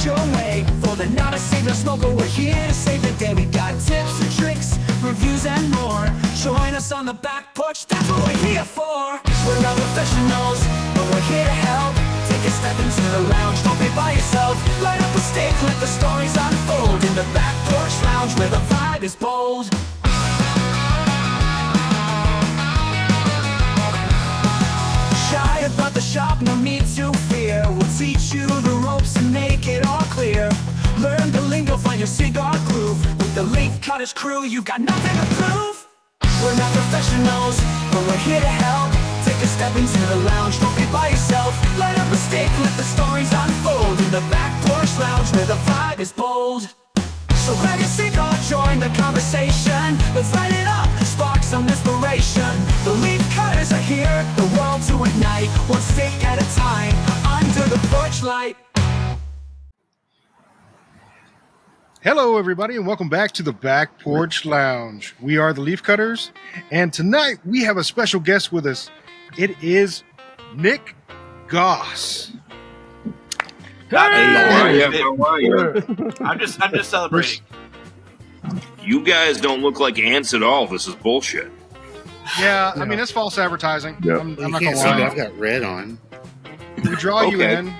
your way. For the not a savior smoker, we're here to save the day. We got tips and tricks, reviews and more. Join us on the back porch, that's what we're here for. We're not professionals, but we're here to help. Take a step into the lounge, don't be by yourself. Light up a stick, let the stories unfold. In the back porch lounge where the vibe is bold. Shy about the shop, no need to fear. We'll teach you the ropes and make it all clear. Learn the lingo, find your cigar groove. With the Leaf Cutters crew, you've got nothing to prove. We're not professionals, but we're here to help. Take a step into the lounge, don't be by yourself. Light up a stick, let the stories unfold. In the back porch lounge where the vibe is bold. So grab your cigar, join the conversation. Let's light it up, spark some inspiration. The Leaf Cutters are here, the world to ignite. One stick at a time, under the porch light. Hello, everybody, and welcome back to the Back Porch Lounge. We are the Leaf Cutters, and tonight we have a special guest with us. It is Nick GOSS. Hey, how are you? I'm just celebrating. You guys don't look like ants at all. This is bullshit. Yeah, I mean, it's false advertising. Yep. I'm You not can't gonna see, but lie. I've got red on. We draw you Okay. in,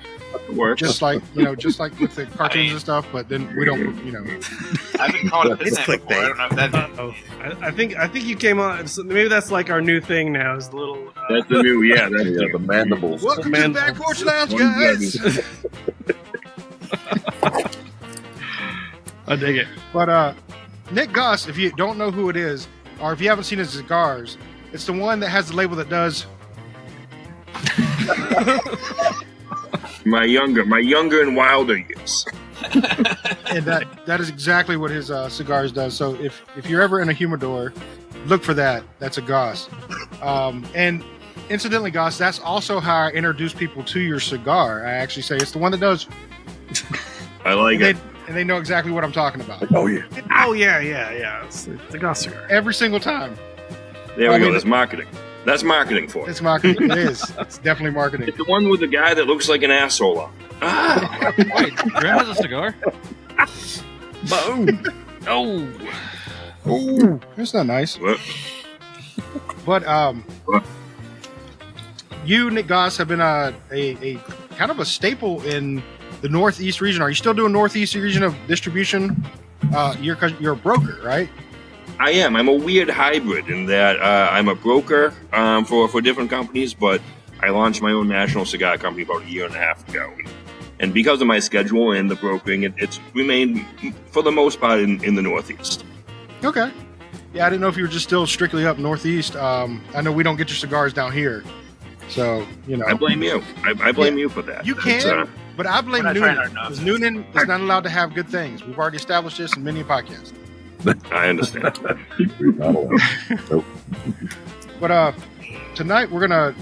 Works. just like with the cartoons and stuff, but then we don't, I've been called a It's pissant before. I don't know if that. Oh, I think you came on. So maybe that's like our new thing now. Is the little. That's the new, yeah. That's Yeah, the the mandibles. Welcome to the Back Porch Lounge, guys. I dig it. But Nick GOSS, if you don't know who it is, or if you haven't seen his cigars, it's the one that has the label that does. my younger and wilder years. And that is exactly what his cigars does. So if you're ever in a humidor, look for that. That's a GOSS. And incidentally, GOSS, that's also how I introduce people to your cigar. I actually say it's the one that does. I like it. And they know exactly what I'm talking about. Oh yeah. Oh yeah. It's the GOSS cigar. Every single time. There I we go. mean- That's marketing. That's marketing for it. It's marketing. It is. It's definitely marketing. It's the one with the guy that looks like an asshole on. Ah, Wait, Graham has a cigar? boom. Oh, Ooh, that's not nice. What? But you, Nick GOSS, have been a kind of a staple in the Northeast region. Are you still doing Northeast region of distribution? You're a broker, right? I am. I'm a weird hybrid in that I'm a broker for different companies, but I launched my own national cigar company about a year and a half ago. And because of my schedule and the brokering, it's remained, for the most part, in the Northeast. Okay. Yeah, I didn't know if you were just still strictly up Northeast. I know we don't get your cigars down here. So, I blame you. I blame you for that. You It's, can, but I blame We're not trying Noonan. hard enough. Because Noonan is not allowed to have good things. We've already established this in many podcasts. I understand. But tonight we're going to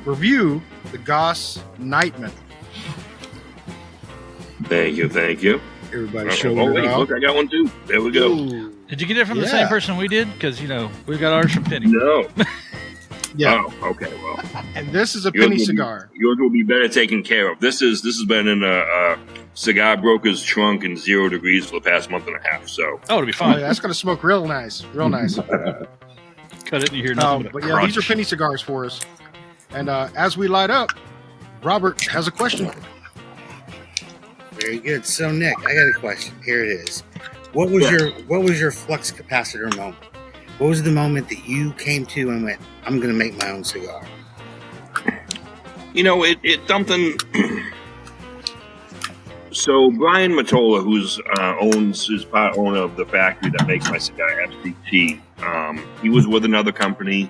review the GOSS NIGHTMAN. Thank you. Everybody Oh, show wait, it out. look, I got one too. There we go. Ooh. did you get it from the Yeah. same person we did? Because, we've got ours from Penny. No. Yeah. Oh, okay. Well, And this is a yours penny will be- cigar. Yours will be better taken care of. This has been in a cigar broker's trunk in 0 degrees for the past month and a half. So Oh, it'll be Oh, fine. yeah, that's going to smoke real nice. Real nice. Cut it and you hear nothing but But a yeah, these are crunch. penny cigars for us. And as we light up, Robert has a question. Very good. So Nick, I got a question. Here it is. What was your Flux Capacitor moment? What was the moment that you came to and went, I'm going to make my own cigar? it's something. So Brian Matola, who's is part owner of the factory that makes my cigar, FCT, he was with another company.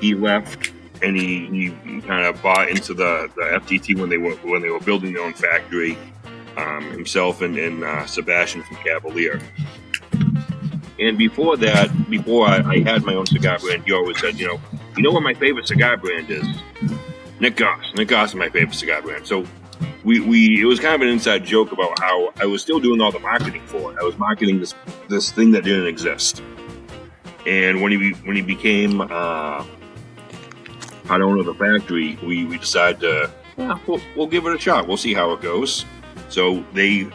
He left, and he kind of bought into the FTT when they were building their own factory. Himself and Sebastian from Cavalier. And before I had my own cigar brand, he always said, you know what my favorite cigar brand is? Nick GOSS. Nick GOSS is my favorite cigar brand. So it was kind of an inside joke about how I was still doing all the marketing for it. I was marketing this thing that didn't exist. And when he became part owner of the factory, we decided to we'll give it a shot. We'll see how it goes. So the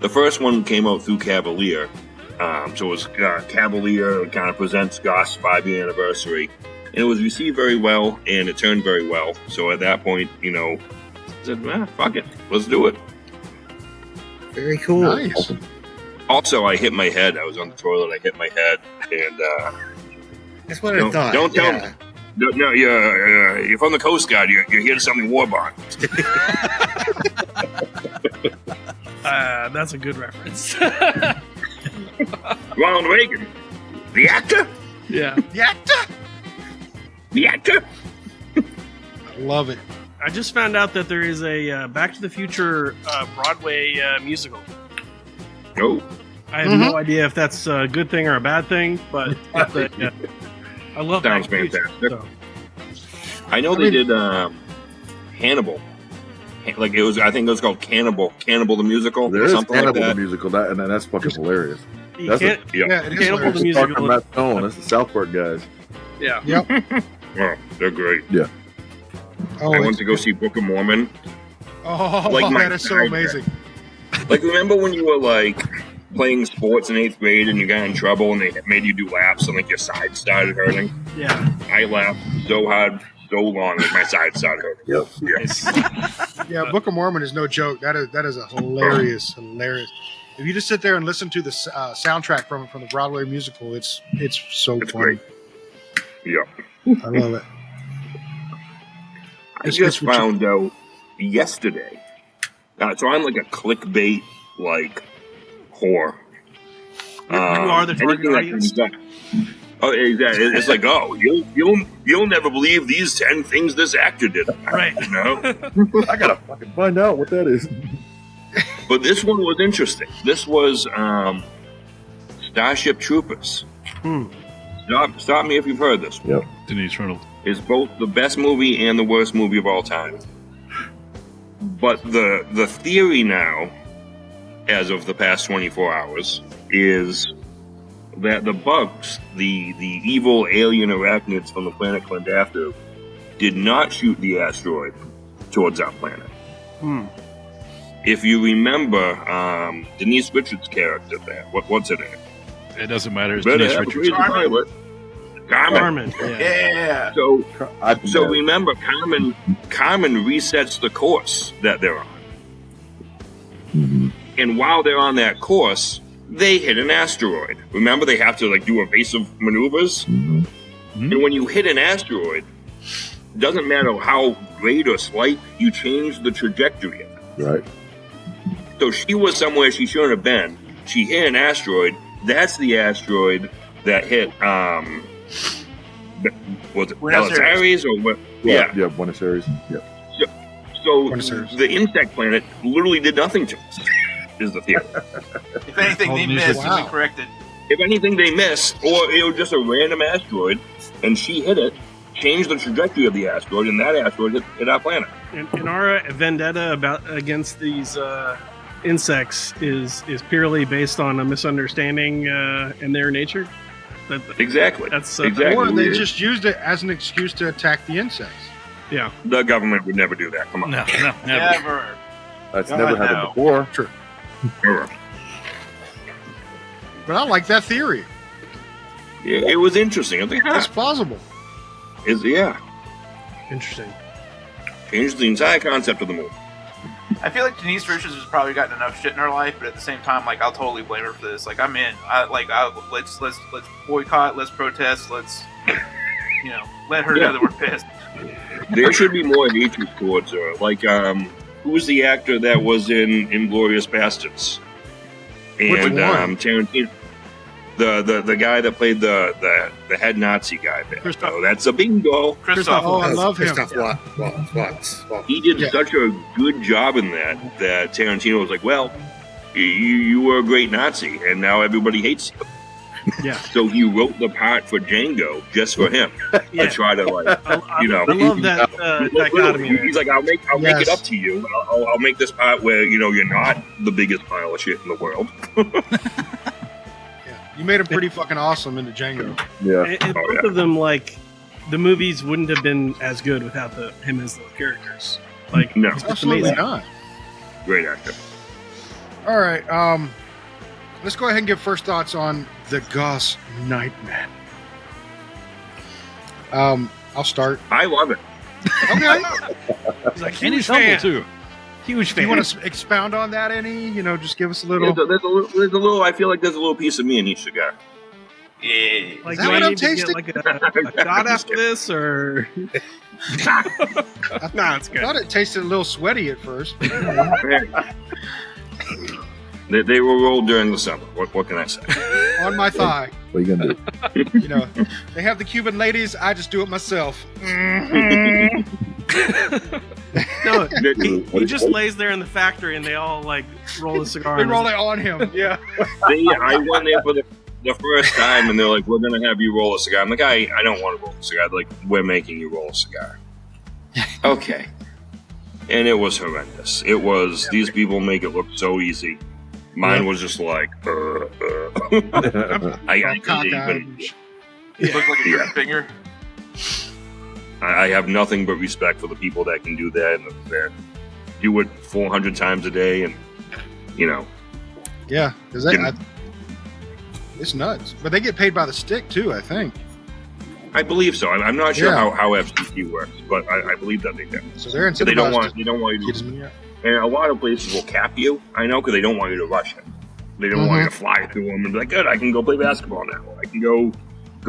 first one came out through Cavalier. So it was Cavalier kind of presents GOSS 5-year anniversary. And it was received very well, and it turned very well. So at that point, I said, fuck it, let's do it. Very cool. Nice. Also, I hit my head. I was on the toilet. I hit my head, and That's what I thought. don't tell me. No, you're from the Coast Guard. You're here to sell me war bond. That's a good reference. Ronald Reagan, the actor. Yeah. The actor. I love it. I just found out that there is a Back to the Future Broadway musical. Oh, I have no idea if that's a good thing or a bad thing, but I love sounds Back to the Future, fantastic. so. I know they did Hannibal. Like it was, I think it was called Cannibal the musical, There or is something Cannibal like that. the musical, and that's fucking hilarious. You That's can't, Yeah, it is Cannibal the hilarious. Start from musical. that tone. That's the South Park guys. Yeah. Oh, they're great. Oh, I went to go see Book of Mormon. like my that is so favorite. amazing. Like, remember when you were like playing sports in 8th grade and you got in trouble and they made you do laps and like your side started hurting? Yeah. I laughed so hard, so long that my side started hurting. Yep. Yeah. Yeah, Book of Mormon is no joke. That is a hilarious. If you just sit there and listen to the soundtrack from the Broadway musical, it's so It's funny. great. Yeah. I love it. I It's just what you- found out yesterday. So I'm like a clickbait like whore. You are the target anything that audience. comes up. Oh, exactly. It's like, oh, you'll never believe these 10 things this actor did. Right. You know? I gotta fucking find out what that is. But this one was interesting. This was Starship Troopers. Stop me if you've heard this one. Yep. Denise Reynolds. It's both the best movie and the worst movie of all time. But the theory now, as of the past 24 hours, is that the bugs, the evil alien arachnids from the planet Klandaftu, did not shoot the asteroid towards our planet. If you remember, Denise Richards' character there, what's her name? It doesn't matter. It's Better Denise have a Richards. crazy pilot. Carmen. Carmen. Yeah. Yeah. So remember, Carmen resets the course that they're on. And while they're on that course, they hit an asteroid. Remember, they have to like do evasive maneuvers. And when you hit an asteroid, it doesn't matter how great or slight, you change the trajectory of it. Right. So she was somewhere she shouldn't have been. She hit an asteroid. That's the asteroid that hit. Was it Buenos Aires or what? Yeah. Buenos Aires. Yeah. So Buenos Aires. the insect planet literally did nothing to us. Is the theory. If anything, All they the news missed, is- you'll be Wow. corrected. If anything, they missed, or it was just a random asteroid, and she hit it, changed the trajectory of the asteroid, and that asteroid hit our planet. And our vendetta against these insects is purely based on a misunderstanding in their nature. Exactly. That's exactly. Or they just used it as an excuse to attack the insects. yeah. The government would never do that. Come on. No, never. Never. That's God, never happened no. before. Never. But I like that theory. Yeah, it was interesting. I think, It's plausible. Interesting. changed the entire concept of the movie. I feel like Denise Richards has probably gotten enough shit in her life, but at the same time, like I'll totally blame her for this. Like I'm in. Let's boycott. Let's protest. Let's let her know that we're pissed. There should be more hatred towards her. Like, who was the actor that was in Inglourious Bastards? Which And one? Tarantino, the guy that played the head Nazi guy there. Christoph. So that's a bingo. Christoph. Oh, I love him. Christoph Waltz. He did Yeah. such a good job in that Tarantino was like, well, you were a great Nazi, and now everybody hates you. Yeah. So he wrote the part for Django just for him Yeah. to try to like, I love that dichotomy. He's like, I'll make Yes. it up to you. I'll make this part where you're not the biggest pile of shit in the world. Yeah. You made him pretty fucking awesome into Django. Yeah. And Oh, both yeah. of them, like, the movies wouldn't have been as good without him as the characters. Like, No. he's just Absolutely amazing. not. Great actor. All right. Let's go ahead and give first thoughts on the GOSS NIGHTMAN. I'll start. I love it. Okay. He's like, And he's huge fan. humble too. Huge Do fan. you want to expound on that any? Just give us a little. There's a little. I feel like there's a little piece of me in each cigar. Yeah. Like, Is that do what I I'm need to tasting? get like a shot after this, or no? It's I good. thought it tasted a little sweaty at first. They were rolled during the summer. What can I say? On my thigh. What are you gonna do? They have the Cuban ladies. I just do it myself. No, What he is- just lays there in the factory, and they all like roll a cigar. They in his- roll it on him. Yeah. I went there for the first time, and they're like, "We're gonna have you roll a cigar." I'm like, I don't want to roll a cigar. They're like, we're making you roll a cigar. Okay. And it was horrendous. It was. These people make it look so easy. Mine was just like, I couldn't Cockeyed. even. It looked like a Yeah. green finger. I have nothing but respect for the people that can do that and that do it 400 times a day, and Yeah. Because it's nuts. But they get paid by the stick too, I think. I believe so. I'm not sure Yeah. how FCC works, but I believe that they do. So they're So they don't incentivized want to you get as many out. and a lot of places will cap you. I know, because they don't want you to rush it. They don't want you to fly through them and be like, "Good, I can go play basketball now. I can go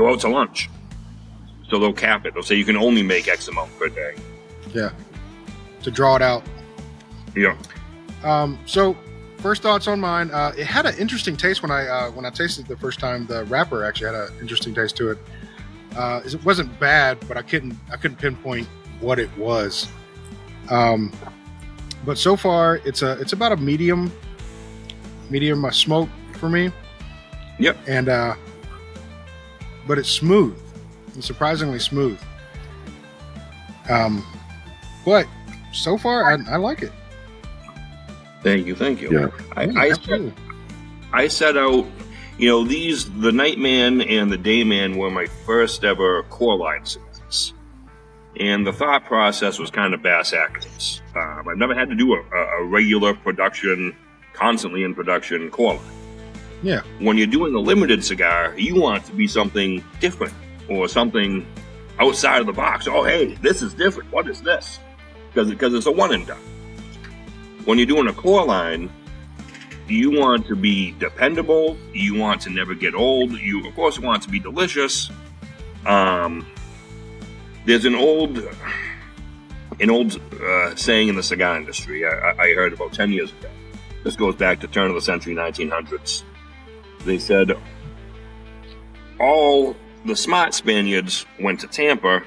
out to lunch." So they'll cap it. They'll say you can only make X amount per day. Yeah. To draw it out. Yeah. So first thoughts on mine. It had an interesting taste when I tasted it the first time. The wrapper actually had an interesting taste to it. It wasn't bad, but I couldn't pinpoint what it was. But so far it's about a medium smoke for me. Yep. And but it's smooth. It's surprisingly smooth. But so far I like it. Thank you. Yeah. Absolutely. I set out, the Nightman and the Dayman were my first ever core line cigars. And the thought process was kind of bass actors. I've never had to do a regular production, constantly in production core line. Yeah. When you're doing a limited cigar, you want it to be something different or something outside of the box. Oh, hey, this is different. What is this? Because it's a one and done. When you're doing a core line, you want to be dependable. You want to never get old. You, of course, want it to be delicious. There's an old saying in the cigar industry I heard about 10 years ago. This goes back to turn of the century, 1900s. They said all the smart Spaniards went to Tampa,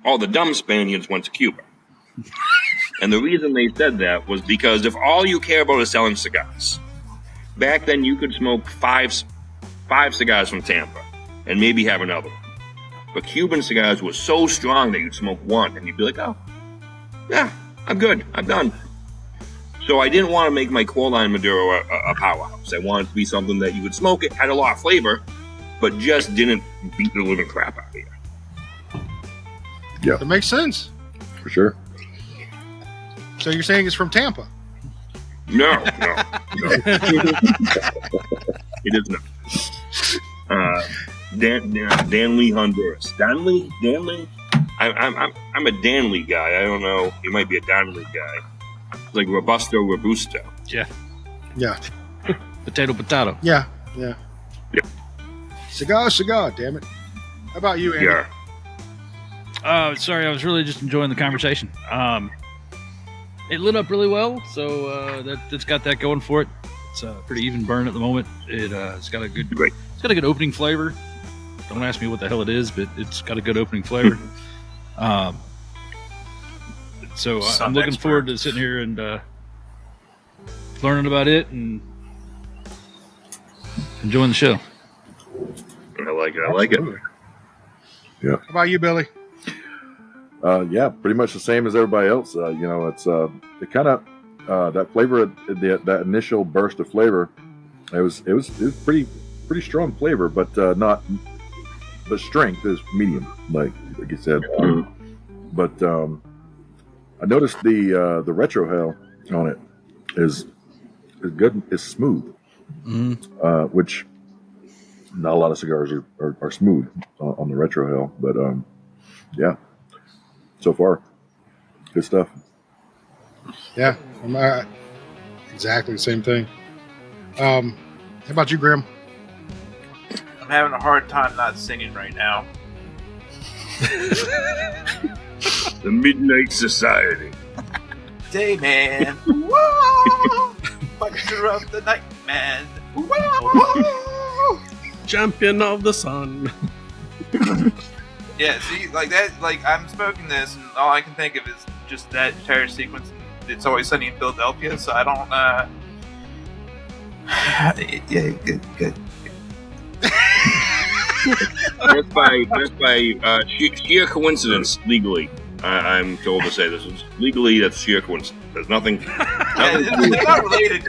all the dumb Spaniards went to Cuba. And the reason they said that was because if all you care about is selling cigars, back then you could smoke five cigars from Tampa and maybe have another one. But Cuban cigars were so strong that you'd smoke one and you'd be like, oh, yeah, I'm good, I'm done. So I didn't want to make my core line Maduro a powerhouse. I wanted it to be something that you could smoke. It had a lot of flavor, but just didn't beat the living crap out of you. That makes sense. For sure. So you're saying it's from Tampa? No. It is not. Danley, Honduras. Danley? I'm a Danley guy. I don't know. He might be a Danley guy. It's like Robusto. Yeah. Yeah. Potato. Yeah. Yep. Cigar, damn it. How about you, Andy? Yeah. Sorry, I was really just enjoying the conversation. It lit up really well, so that's got that going for it. It's a pretty even burn at the moment. It's got a good, Great. It's got a good opening flavor. Don't ask me what the hell it is, but it's got a good opening flavor. So Some I'm looking expert. forward to sitting here and learning about it and enjoying the show. I like it. Absolutely. How about you, Billy? Yeah, pretty much the same as everybody else. It's it kind of that flavor, that initial burst of flavor. It was pretty strong flavor, but not the strength is medium, like you said. But I noticed the retro hell on it is good. It's smooth, which not a lot of cigars are smooth on the retro hell. But yeah, so far, good stuff. Yeah, exactly the same thing. How about you, Grim? I'm having a hard time not singing right now. The Midnight Society. Dayman. Whoa! Puncher of the Nightman. Whoa! Champion of the sun. Yeah, see, like that, like I'm smoking this, and all I can think of is just that entire sequence. It's Always Sunny in Philadelphia, so I don't. Yeah, good. That's by sheer coincidence legally. I'm told to say this is legally. That's sheer coincidence. There's nothing. They're not related.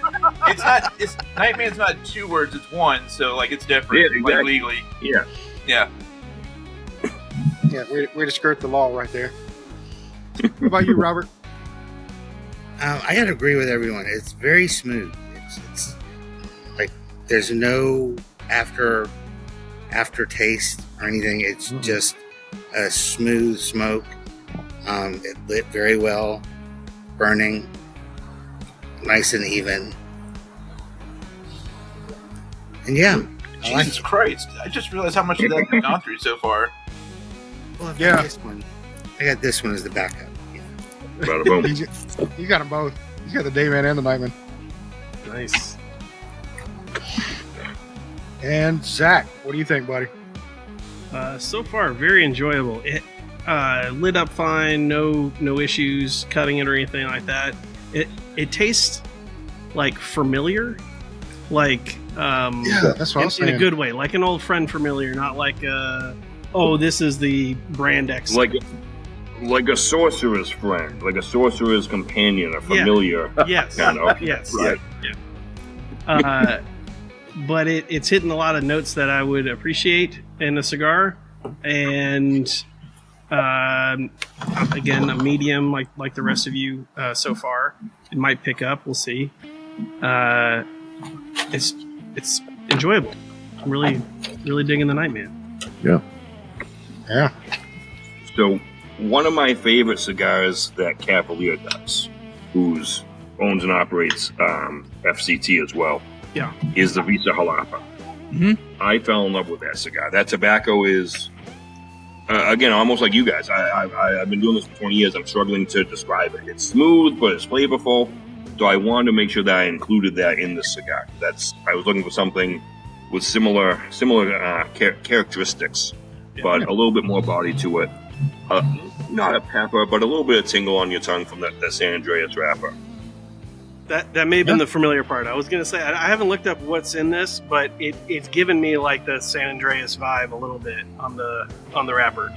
It's Nightman's not 2 words. It's 1. So like it's different. Yeah, exactly. Like legally. Yeah. Yeah. Yeah, way to skirt the law right there. What about you, Robert? I gotta agree with everyone. It's very smooth. It's like there's no aftertaste or anything. It's just a smooth smoke. It lit very well, burning, nice and even. And yeah, I like Jesus it. Christ! I just realized how much of that I've gone through so far. Well, I've Yeah. got this one. I got this one as the backup. Yeah. Bada boom. You got them both. You got the Dayman and the Nightman. Nice. And Zach, what do you think, buddy? So far, very enjoyable. It lit up fine, no issues cutting it or anything like that. It tastes like familiar, like Yeah, that's what I was in a saying. good way, like an old friend familiar, not like this is the brand X. Like a sorcerer's friend, like a sorcerer's companion, a familiar. Yes, kind of. yes, Right. but it's hitting a lot of notes that I would appreciate in a cigar, and again, a medium like the rest of you so far. It might pick up. We'll see. It's enjoyable. I'm really digging the Nightman. Yeah. So, one of my favorite cigars that Cavalier does, who's owns and operates FCT as well, is the Visa Jalapa. I fell in love with that cigar. That tobacco is, again, almost like you guys. I've been doing this for 20 years. I'm struggling to describe it. It's smooth, but it's flavorful. So I wanted to make sure that I included that in the cigar. I was looking for something with similar characteristics, but a little bit more body to it. Not a pepper, but a little bit of tingle on your tongue from that San Andreas wrapper. That may have been the familiar part. I was going to say, I haven't looked up what's in this, but it's given me like the San Andreas vibe a little bit on the wrapper.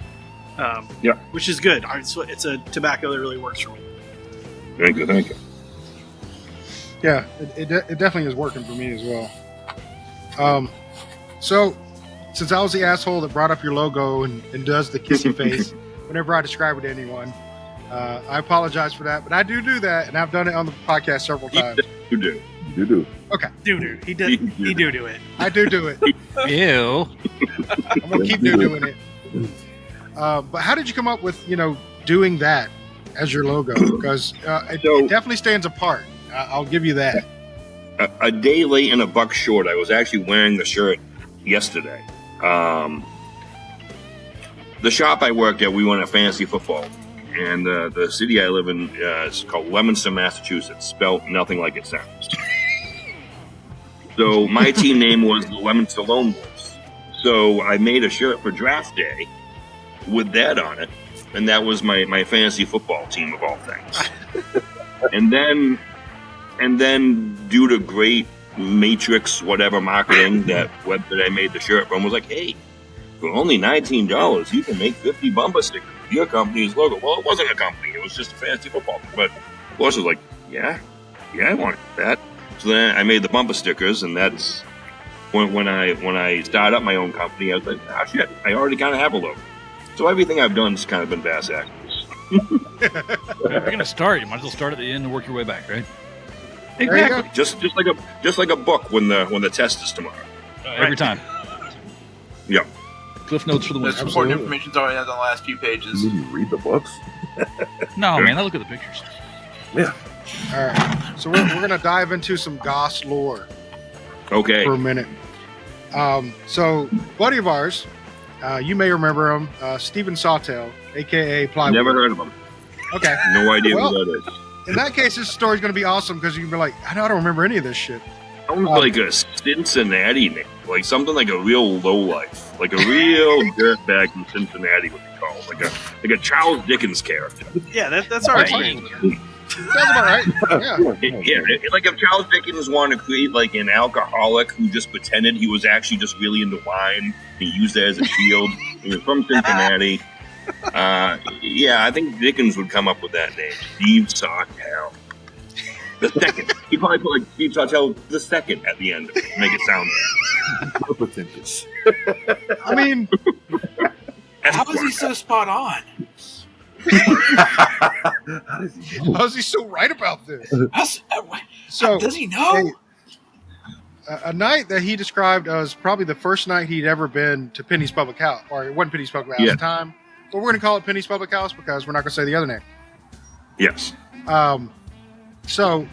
Which is good. It's a tobacco that really works for me. Thank you. Yeah, it definitely is working for me as well. So, since I was the asshole that brought up your logo and does the kissy face whenever I describe it to anyone, I apologize for that. But I do that, and I've done it on the podcast several times. You do. You do. Okay. Do. He do it. I do it. Ew. I'm going to keep doing it. But how did you come up with, doing that as your logo? Because it definitely stands apart. I'll give you that. A day late and a buck short. I was actually wearing the shirt yesterday. The shop I worked at, we went to fantasy football, and the city I live in is called Leominster, Massachusetts, spelled nothing like it sounds. So my team name was the Leominster Lone Wolves. So I made a shirt for draft day with that on it, and that was my fantasy football team of all things. And then due to great Matrix whatever marketing, that web that I made the shirt from was like, hey, for only $19 you can make 50 bumper stickers with your company's logo. Well, it wasn't a company, it was just a fantasy football team. But of course I was like, yeah, I wanted that. So then I made the bumper stickers, and that's when I started up my own company. I was like, shit, I already kind of have a logo. So everything I've done has kind of been Bass Actors. If you're gonna start, you might as well start at the end and work your way back, right? There you go. Just like a book when the test is tomorrow. Every time. Yeah. Cliff notes for the Most winner. important information's already on the last few pages. You need to read the books. No, man, I look at the pictures. Yeah. All right. So we're gonna dive into some GOSS lore Okay. for a minute. So buddy of ours, you may remember him, Stephen Sawtell, aka Plywood. Never heard of him. Okay. No idea Well, who that is. In that case, this story's gonna be awesome because you can be like, I don't remember any of this shit. Sounds like a Cincinnati name, like something like a real low life, like a real dirtbag from Cincinnati would be called, like a Charles Dickens character. Yeah, that's our Right. experience. Sounds about right. Yeah. Like if Charles Dickens wanted to create like an alcoholic who just pretended he was actually just really into wine, he used that as a shield. He was from Cincinnati. Yeah, I think Dickens would come up with that name, Steve Sawtell. The second. He'd probably put like Steve Sawtell the second at the end of it to make it sound Pretentious. I mean, How is he so spot on? How does he know? how's he so right about this? How So, does he know? hey, a night that he described as probably the first night he'd ever been to Penny's Public House, or it wasn't Penny's Public House at the time, but we're going to call it Penny's Public House because we're not going to say the other name. Yes. So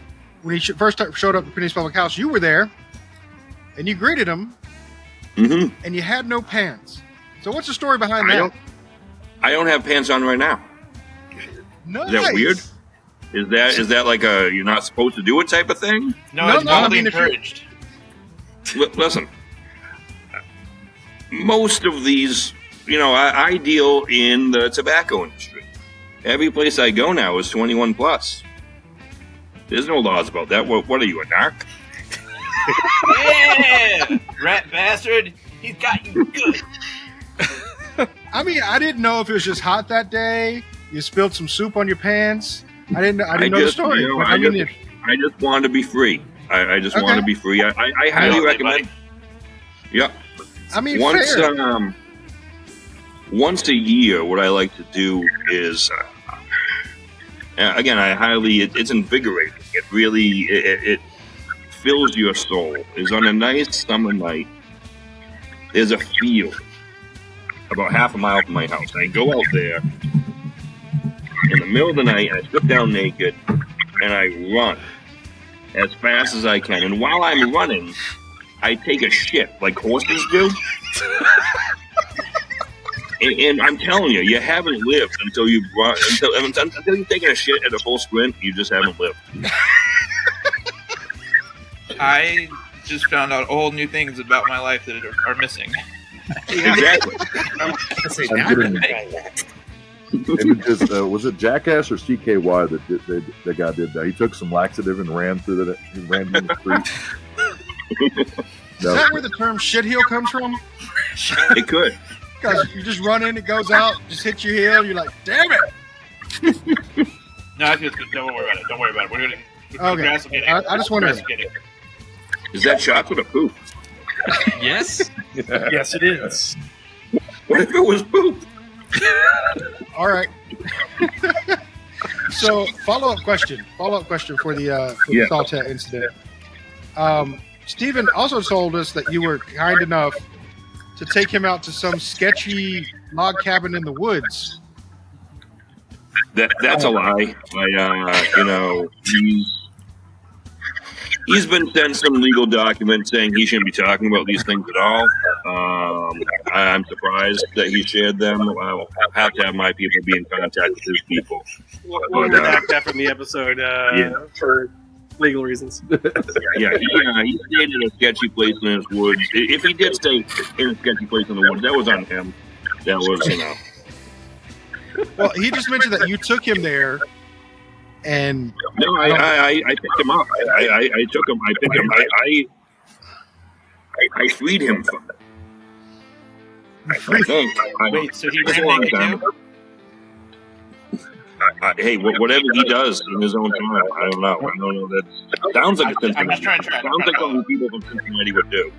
when he first showed up at Penny's Public House, you were there, and you greeted him, Mm-hmm. and you had no pants. So what's the story behind that? I don't have pants on right now. Nice. Is that weird? Is that like a you're not supposed to do it type of thing? No, No, it's no, I mildly mean, if you- encouraged. Listen, most of these, I deal in the tobacco industry. Every place I go now is 21 plus. There's no laws about that. What are you, a narc? Yeah, rat bastard. He's got you good. I mean, I didn't know if it was just hot that day. You spilled some soup on your pants. I didn't know the just, story. But I mean, just wanted to be free. I just Okay. want to be free. I highly Lovely, recommend. buddy. Yeah. fair. Once a year, what I like to do is, again, it's invigorating. It really, it fills your soul. Is on a nice summer night, there's a field about half a mile from my house. And I go out there in the middle of the night, and I strip down naked, and I run as fast as I can. And while I'm running, I take a shit like horses do. And I'm telling you, you haven't lived until you've run, until you've taken a shit at a full sprint. You just haven't lived. I just found out all new things about my life that are missing. Exactly. I say, I'm now getting- I'm trying that. And it just, was it Jackass or CKY that guy did that? He took some laxative and ran through ran in the street. Is that where the term shitheel comes from? It could. Because you just run in, it goes out, just hits your heel, you're like, damn it! No, I just don't worry about it. Don't worry about it. We're gonna Okay. grass will get it. I just wondered. Grass will get it. Is that chocolate or poop? Yes. Yes, it is. What if it was poop? All right. So, follow-up question for the Yeah. Saltet incident. Stephen also told us that you were kind enough to take him out to some sketchy log cabin in the woods. That's a lie. He's been sent some legal document saying he shouldn't be talking about these things at all. I'm surprised that he shared them. I'll have to have my people be in contact with his people. We'll But, redact that from the episode for legal reasons. Yeah, he stayed in a sketchy place in his woods. If he did stay in a sketchy place in the woods, that was on him. That was, Well, he just mentioned that you took him there, and No, I picked him up. I took him. I picked him. I freed him from it. I think. Wait, so he It's a ran long naked time. too? Hey, whatever he does in his own time, I don't know. I don't know. That sounds like a I'm Cincinnati. just trying to track. Sounds like something people from Cincinnati would do.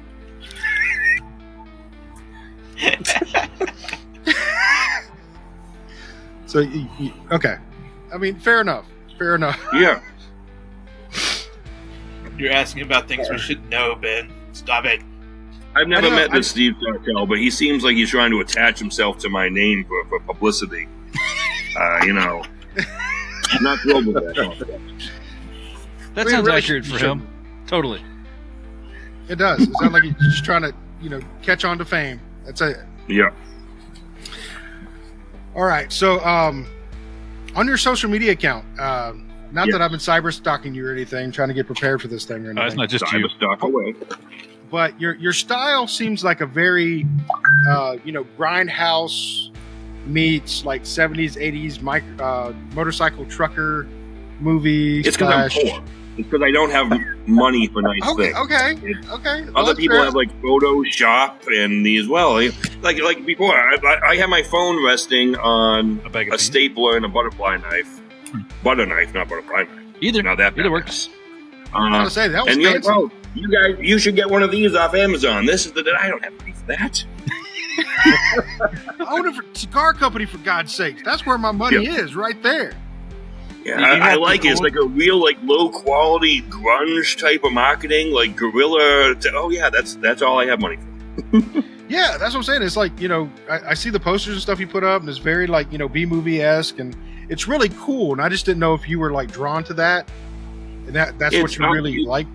so okay. I mean, fair enough. Yeah. You're asking about things we should know, Ben. Stop it. I've never met this Steve Sartell, but he seems like he's trying to attach himself to my name for publicity. You know, I'm not thrilled with that. That sounds accurate for him. Totally. It does. It sounds like he's just trying to, catch on to fame. That's it. Yeah. All right. So, on your social media account, not that I've been cyber stalking you or anything, trying to get prepared for this thing or anything. It's not just Cyber you. stalk away. But your style seems like a very, grindhouse meets like 70s, 80s motorcycle trucker movie. It's because I'm poor. It's because I don't have money for nice things. Okay. Other people have like Photoshop and these. Well, like before, I had my phone resting on a stapler and a butterfly knife. Butter knife, not butterfly knife. Either. Now that works. I was gonna say that was and you're fancy. like, oh, you guys, you should get one of these off Amazon. This is I don't have money for that. I own a cigar company, for God's sake. That's where my money is, right there. Yeah, I like it. It's like a real, like, low quality grunge type of marketing, like guerrilla. Oh yeah, that's all I have money for. Yeah, that's what I'm saying. It's like, I see the posters and stuff you put up, and it's very like, B movie esque, and it's really cool. And I just didn't know if you were like drawn to that, and that's what you really like.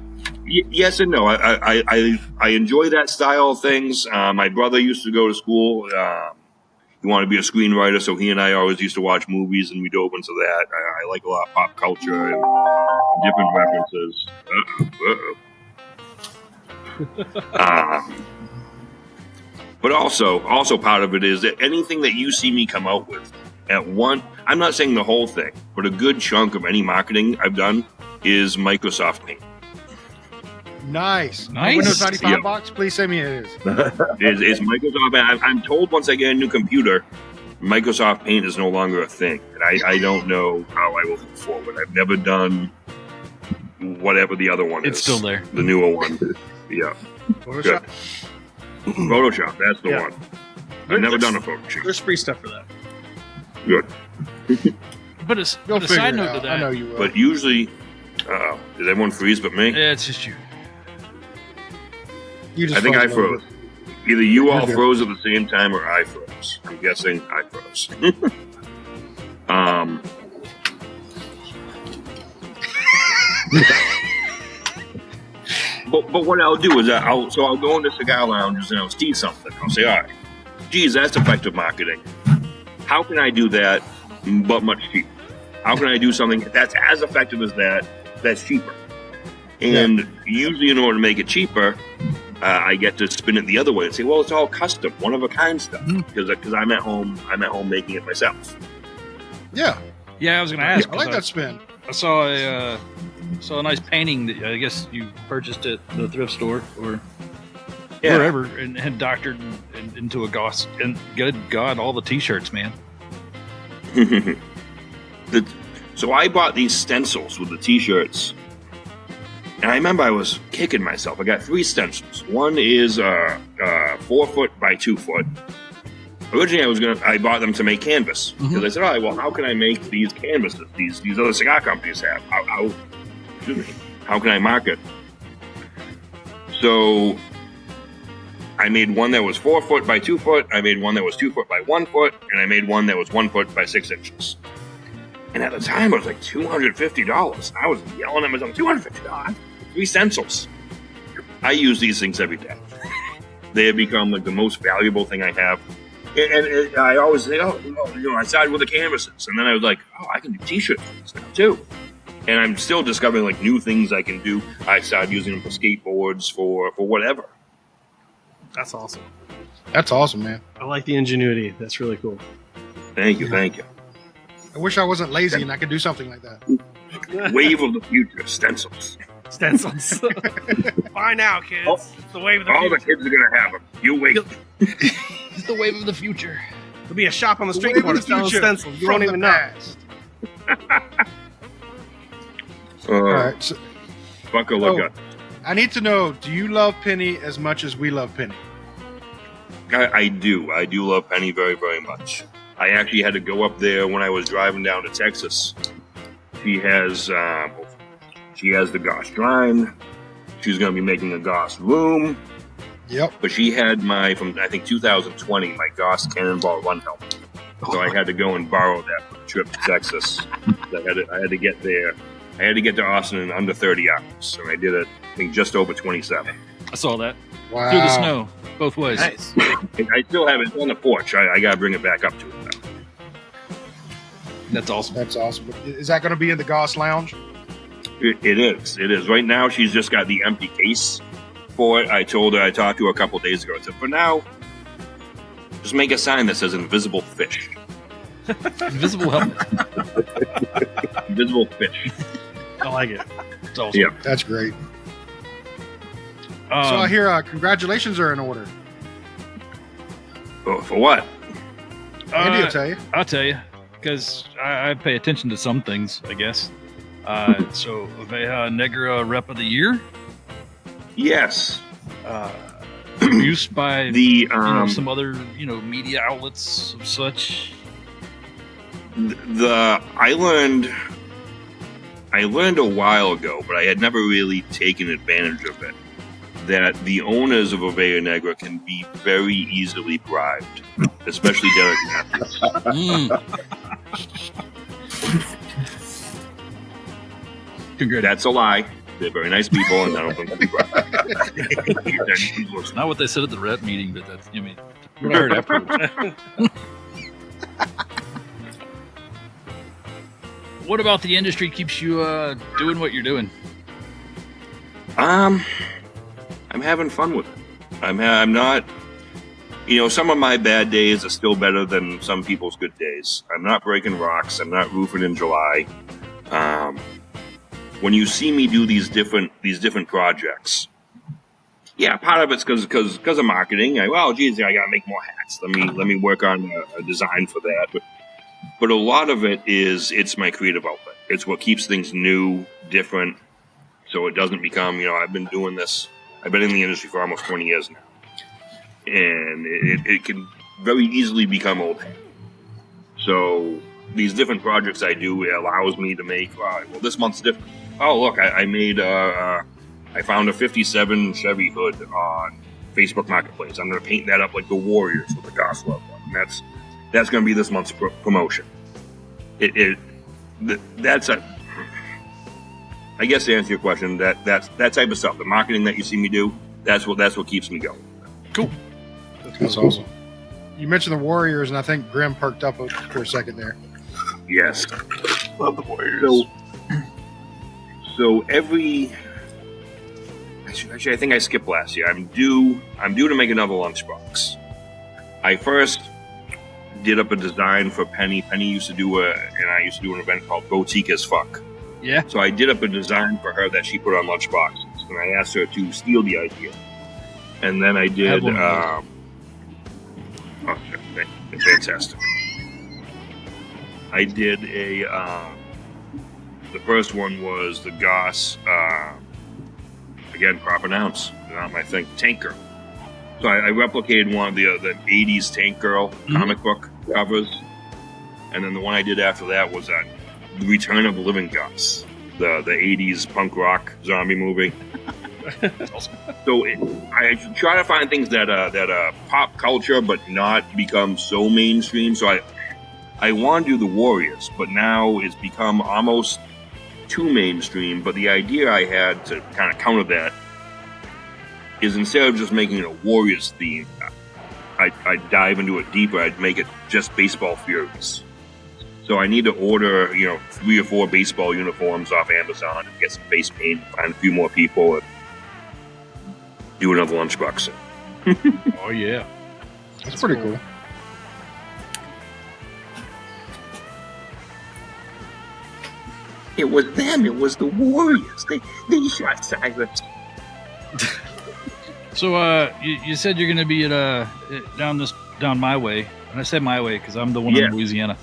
Yes and no. I enjoy that style of things. My brother used to go to school. He wanted to be a screenwriter, so he and I always used to watch movies, and we dove into that. I like a lot of pop culture and different references. But also part of it is that anything that you see me come out with I'm not saying the whole thing, but a good chunk of any marketing I've done is Microsoft Paint. Nice. Nice. Windows 95 Yeah. box, please say me it is. Is Microsoft Paint. I'm told once I get a new computer, Microsoft Paint is no longer a thing. And I don't know how I will move forward. I've never done whatever the other one is. It's still there. The newer one. Yeah. Photoshop. Good. Photoshop, that's the Yeah. one. I've never done a Photoshop. There's free stuff for that. Good. But You'll a figure side it note out. to that. I know you will. But usually, did everyone freeze but me? Yeah, it's just you. You just I think froze I a little froze. bit. Either you all You're good. froze at the same time or I froze. I'm guessing I froze. But what I'll do is I'll go into cigar lounges and I'll see something. I'll say, all right, geez, that's effective marketing. How can I do that, but much cheaper? How can I do something that's as effective as that's cheaper? And usually, in order to make it cheaper, I get to spin it the other way and say, well, it's all custom, one of a kind stuff, because I'm at home making it myself. Yeah. Yeah, I was going to ask. I like that spin. I saw a nice painting that I guess you purchased at the thrift store or wherever, and had doctored into a GOSS. And good God, all the T-shirts, man. So I bought these stencils with the T-shirts, and I remember I was kicking myself. I got 3 stencils. One is 4 foot by 2 foot. Originally, I bought them to make canvas because I said, "All right, well, how can I make these canvases these other cigar companies have? How can I market?" So I made one that was 4 foot by 2 foot. I made one that was 2 foot by 1 foot, and I made one that was 1 foot by 6 inches. And at the time, it was like $250. I was yelling at myself, $250, 3 stencils. I use these things every day. They have become like the most valuable thing I have. And I always say, I started with the canvases, and then I was like, I can do T-shirts now too. And I'm still discovering like new things I can do. I started using them for skateboards, for whatever. That's awesome. That's awesome, man. I like the ingenuity. That's really cool. Thank you. I wish I wasn't lazy and I could do something like that. Wave of the future, stencils. Stencils. Buy now, kids. It's the wave of the All future. the kids are gonna have them. You wait. It's the wave of the future. There'll be a shop on the street Wave of corner the selling future stencils. You from won't the even know. past. All right. So, Buckle look up. I need to know, do you love Penny as much as we love Penny? I do. I do love Penny very, very much. I actually had to go up there when I was driving down to Texas. She has the GOSS line. she was going to be making a GOSS room. Yep. But she had from I think 2020, my GOSS Cannonball run helmet. So I had to go and borrow that for the trip to Texas. I had to get there. I had to get to Austin in under 30 hours. And I did it, I think, just over 27. I saw that. Wow. Through the snow, both ways. Nice. I still have it on the porch. I got to bring it back up to it now. That's awesome. That's awesome. Is that going to be in the GOSS Lounge? It is. It is. Right now, she's just got the empty case for it. I told her, I talked to her a couple days ago. I said, for now, just make a sign that says invisible fish. Invisible helmet. Invisible fish. I like it. It's awesome. Yeah. That's great. So I hear congratulations are in order. Oh, for what? Andy will tell you. I'll tell you, because I pay attention to some things, I guess. So, Oveja Negra Rep of the Year. Yes. Produced by The some other media outlets of such. I learned a while ago, but I had never really taken advantage of it, that the owners of Oveja Negra can be very easily bribed, especially Derek Matthews. Congrats. That's a lie. They're very nice people, and I don't think they'll be bribed. It's not what they said at the rep meeting, but that's what I heard afterwards. What about the industry keeps you doing what you're doing? I'm having fun with it. I'm not. Some of my bad days are still better than some people's good days. I'm not breaking rocks. I'm not roofing in July. When you see me do these different projects, yeah, part of it's because of marketing. I gotta make more hats. Let me work on a design for that. But a lot of it is it's my creative outlet. It's what keeps things new, different, so it doesn't become. I've been doing this. I've been in the industry for almost 20 years now, and it can very easily become old hat. So these different projects I do, it allows me to make. Well, this month's different. Oh, look, I made. I found a '57 Chevy hood on Facebook Marketplace. I'm going to paint that up like the Warriors with the GOSS logo, and that's going to be this month's promotion. That's a. I guess to answer your question, that type of stuff, the marketing that you see me do, that's what keeps me going. Cool. That's awesome. You mentioned the Warriors, and I think Grim perked up for a second there. Yes. Love the Warriors. So every. Actually, I think I skipped last year. I'm due to make another lunchbox. I first did up a design for Penny. Penny used to do I used to do an event called Boutique as Fuck. Yeah. So I did up a design for her that she put on lunchboxes, and I asked her to steal the idea. And then I did. Fantastic. I did the first one was the GOSS. Again, proper nouns. Not my thing. Tank Girl. So I replicated one of the 80s Tank Girl comic book covers. And then the one I did after that was The Return of the Living GOSS, the 80s punk rock zombie movie. So I try to find things that are pop culture but not become so mainstream. So I want to do the Warriors, but now it's become almost too mainstream. But the idea I had to kind of counter that is instead of just making it a Warriors theme, I'd dive into it deeper. I'd make it just baseball furies. So I need to order, 3 or 4 baseball uniforms off Amazon and get some face paint, find a few more people, and do another lunchbox. Oh yeah, That's pretty cool. It was them. It was the Warriors. They shot Cyrus. So you said you're going to be at down my way, and I said my way because I'm the one in Louisiana,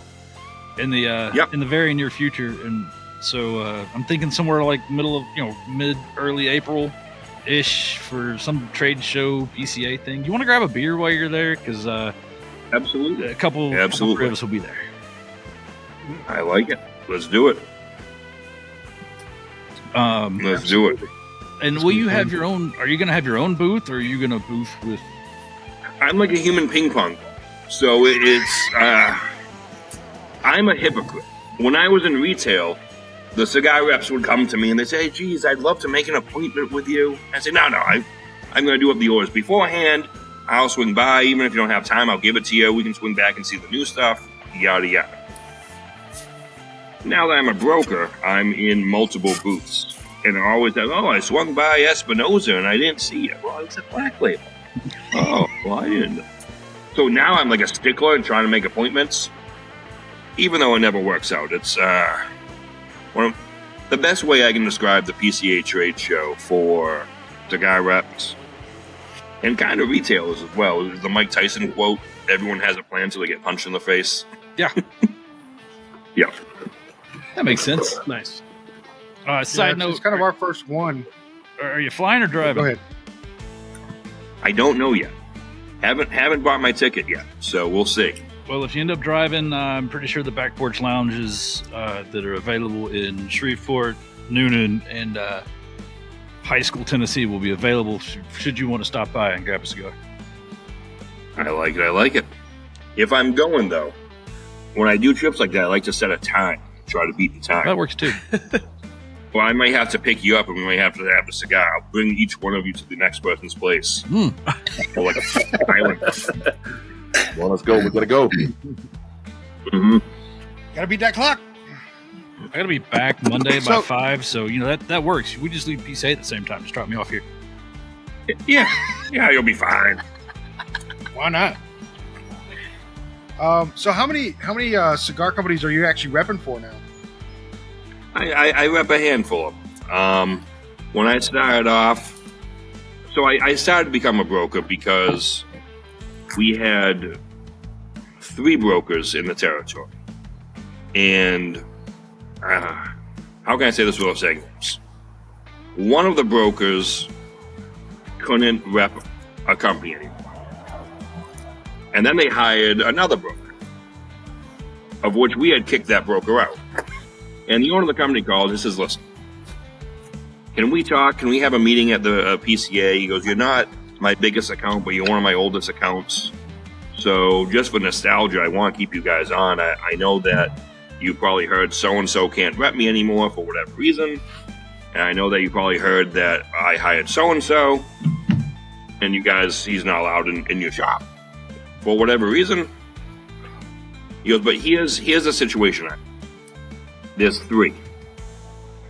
in the very near future, and so I'm thinking somewhere like mid early April ish for some trade show PCA thing. You want to grab a beer while you're there? Because absolutely, a couple of us will be there. I like it. Let's do it. Let's do it. And will you have your own? Are you going to have your own booth, or are you going to booth with? I'm like a human ping pong ball. So I'm a hypocrite. When I was in retail, the cigar reps would come to me and they'd say, hey, geez, I'd love to make an appointment with you. I say, no, I'm going to do up the orders beforehand. I'll swing by. Even if you don't have time, I'll give it to you. We can swing back and see the new stuff, yada, yada. Now that I'm a broker, I'm in multiple booths. And I always have, I swung by Espinosa and I didn't see it. Well, it's a Black Label. Oh, well, I didn't know. So now I'm like a stickler and trying to make appointments, even though it never works out. It's one of the best way I can describe the PCA trade show for cigar reps and kind of retailers as well is the Mike Tyson quote, everyone has a plan till they get punched in the face. Yeah. Yeah. That makes sense. Nice. Side note. It's kind of our first one. Are you flying or driving? Go ahead. I don't know yet. Haven't bought my ticket yet, so we'll see. Well, if you end up driving, I'm pretty sure the Back Porch Lounges that are available in Shreveport, Noonan, and High School, Tennessee will be available should you want to stop by and grab a cigar. I like it. If I'm going, though, when I do trips like that, I like to set a time, try to beat the time. That works, too. Well, I might have to pick you up and we might have to have a cigar. I'll bring each one of you to the next person's place. Or like a island. Well, let's go. We're gonna go. Mm-hmm. Gotta beat that clock. I gotta be back Monday by 5, so that works. We just leave PCA at the same time. Just drop me off here. Yeah, you'll be fine. Why not? So how many cigar companies are you actually repping for now? I rep a handful of them. When I started off, so I started to become a broker because we had 3 brokers in the territory. And how can I say this without saying names? One of the brokers couldn't rep a company anymore. And then they hired another broker, of which we had kicked that broker out. And the owner of the company called and says, listen, can we talk? Can we have a meeting at the PCA? He goes, you're not my biggest account, but you're one of my oldest accounts. So just for nostalgia, I want to keep you guys on. I know that you probably heard so-and-so can't rep me anymore for whatever reason. And I know that you probably heard that I hired so-and-so, and you guys, he's not allowed in your shop for whatever reason. He goes, but here's the situation. There's 3.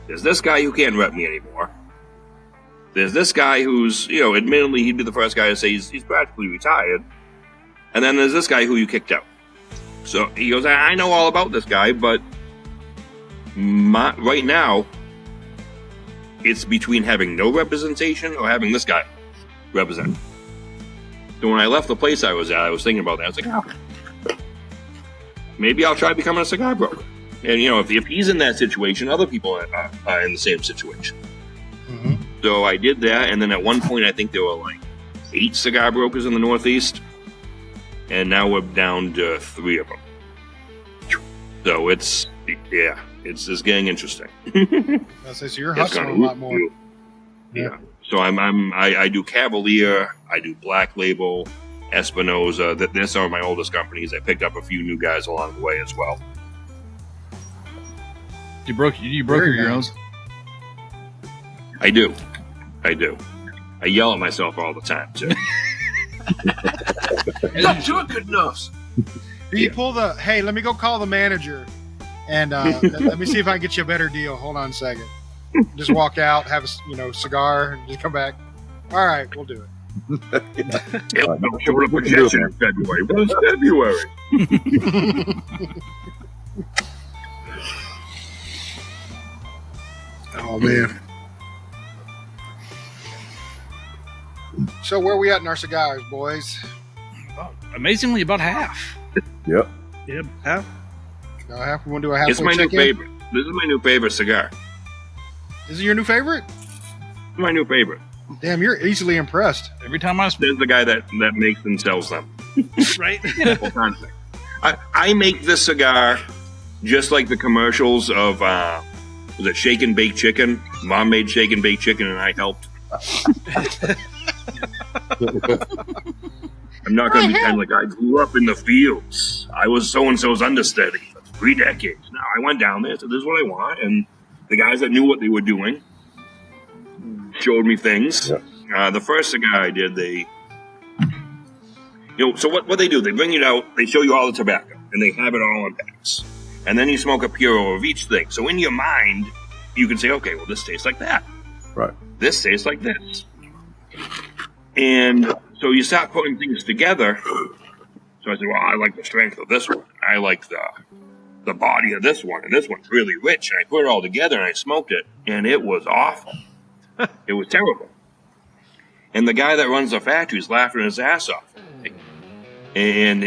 There's this guy who can't rep me anymore. There's this guy who's, admittedly, he'd be the first guy to say he's practically retired. And then there's this guy who you kicked out. So he goes, I know all about this guy, but right now, it's between having no representation or having this guy represent. So when I left the place I was at, I was thinking about that. I was like, maybe I'll try becoming a cigar broker. And, if he's in that situation, other people are in the same situation. Mm-hmm. So I did that, and then at one point, I think there were like 8 cigar brokers in the Northeast, and now we're down to 3 of them. So it's getting interesting. So you're hustling a lot more. Yeah. So I do Cavalier, I do Black Label, Espinosa. They're some of my oldest companies. I picked up a few new guys along the way as well. You broker your own? I do. I yell at myself all the time too. You're not doing good enough. Do you pull the, hey, let me go call the manager and let me see if I can get you a better deal. Hold on a second. Just walk out, have a cigar, and just come back. All right, we'll do it. Don't show up projection in February. What is February? Oh man. So where are we at in our cigars, boys? Amazingly, about half. Yep. Yep. Half. Half. We want to do a half. It's my new favorite. This is my new favorite cigar. Is it your new favorite? My new favorite. Damn, you're easily impressed. Every time I There's the guy that makes and sells them. Right? I make this cigar just like the commercials of was it shake and bake chicken? Mom made shake and bake chicken, and I helped. I'm not going to pretend like I grew up in the fields. I was so-and-so's understudy for 3 decades. Now, I went down there, said, this is what I want, and the guys that knew what they were doing showed me things. Yeah. The first cigar I did, so what they do, they bring it out, they show you all the tobacco, and they have it all in packs. And then you smoke a puro of each thing. So in your mind, you can say, okay, well, this tastes like that. Right. This tastes like this. And so you start putting things together. So I said, well, I like the strength of this one. I like the body of this one. And this one's really rich. And I put it all together and I smoked it. And it was awful. It was terrible. And the guy that runs the factory is laughing his ass off. And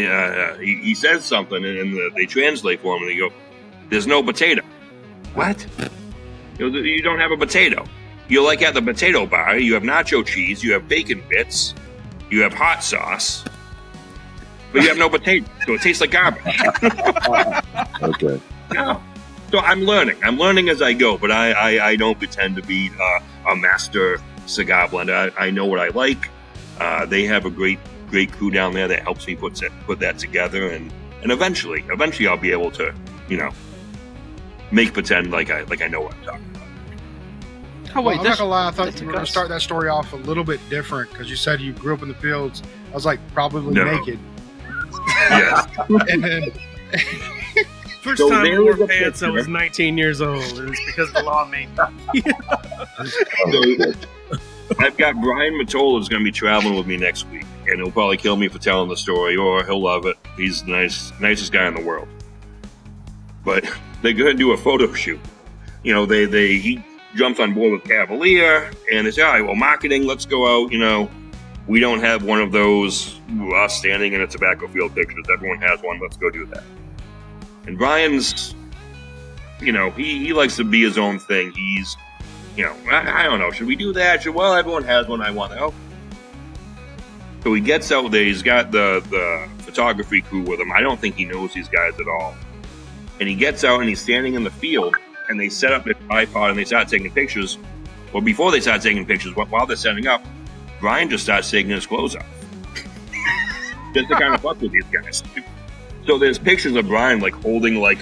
he says something, and they translate for him, and they go, there's no potato. What? You don't have a potato. You're like at the potato bar. You have nacho cheese, you have bacon bits, you have hot sauce, but you have no potato, so it tastes like garbage. Okay. No. So I'm learning as I go, but I don't pretend to be a master cigar blender. I know what I like. They have a great crew down there that helps me put that together, and eventually I'll be able to, make pretend like I know what I'm talking about. Oh, wait, I'm not gonna lie, I thought you were gonna start that story off a little bit different because you said you grew up in the fields. I was like, probably naked. Yeah. And then first time I wore pants, I was 19 years old. It was because the law made me. I've got Brian Matola is going to be traveling with me next week, and he'll probably kill me for telling the story, or he'll love it. He's the nicest guy in the world. But they're going to do a photo shoot. He jumps on board with Cavalier, and they say, all right, well, marketing, let's go out. We don't have one of those us standing in a tobacco field pictures. Everyone has one. Let's go do that. And Brian's, he likes to be his own thing. He's, I don't know. Should we do that? Well, everyone has one. I want to help. So he gets out there. He's got the photography crew with him. I don't think he knows these guys at all. And he gets out and he's standing in the field, and they set up their tripod and they start taking pictures. Well, before they start taking pictures, while they're setting up, Brian just starts taking his clothes off. Just to kind of fuck with these guys. So there's pictures of Brian holding like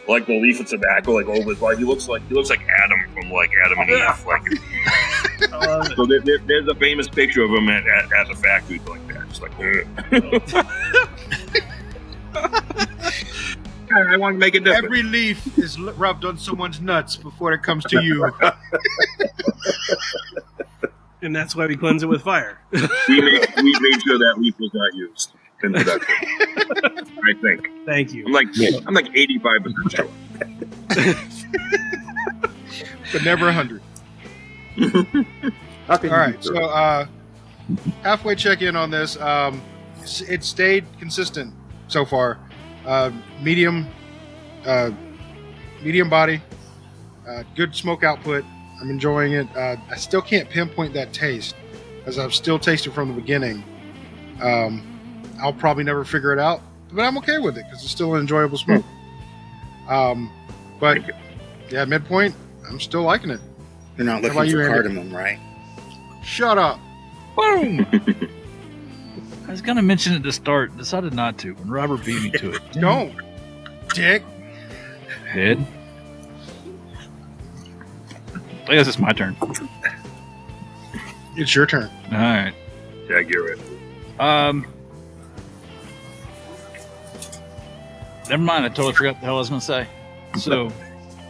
the leaf of tobacco over his body. He looks like Adam from Adam and Eve. So there's a famous picture of him at the factory like that, just I want to make it different. Every leaf is rubbed on someone's nuts before it comes to you. And that's why we cleanse it with fire. we made sure that leaf was not used in production. I think. Thank you. I'm like 85% sure. But never 100. All right, so halfway check in on this. It stayed consistent so far. Medium body, good smoke output. I'm enjoying it. I still can't pinpoint that taste as I've still tasted from the beginning. I'll probably never figure it out, but I'm okay with it because it's still an enjoyable smoke. But yeah, midpoint, I'm still liking it. You're not looking for cardamom, right? Shut up. Boom. I was going to mention it to start, decided not to, when Robert beat me to it. Don't, dick. Head. I guess it's my turn. It's your turn. All right. Yeah, get ready. Never mind. I totally forgot what the hell I was going to say. So,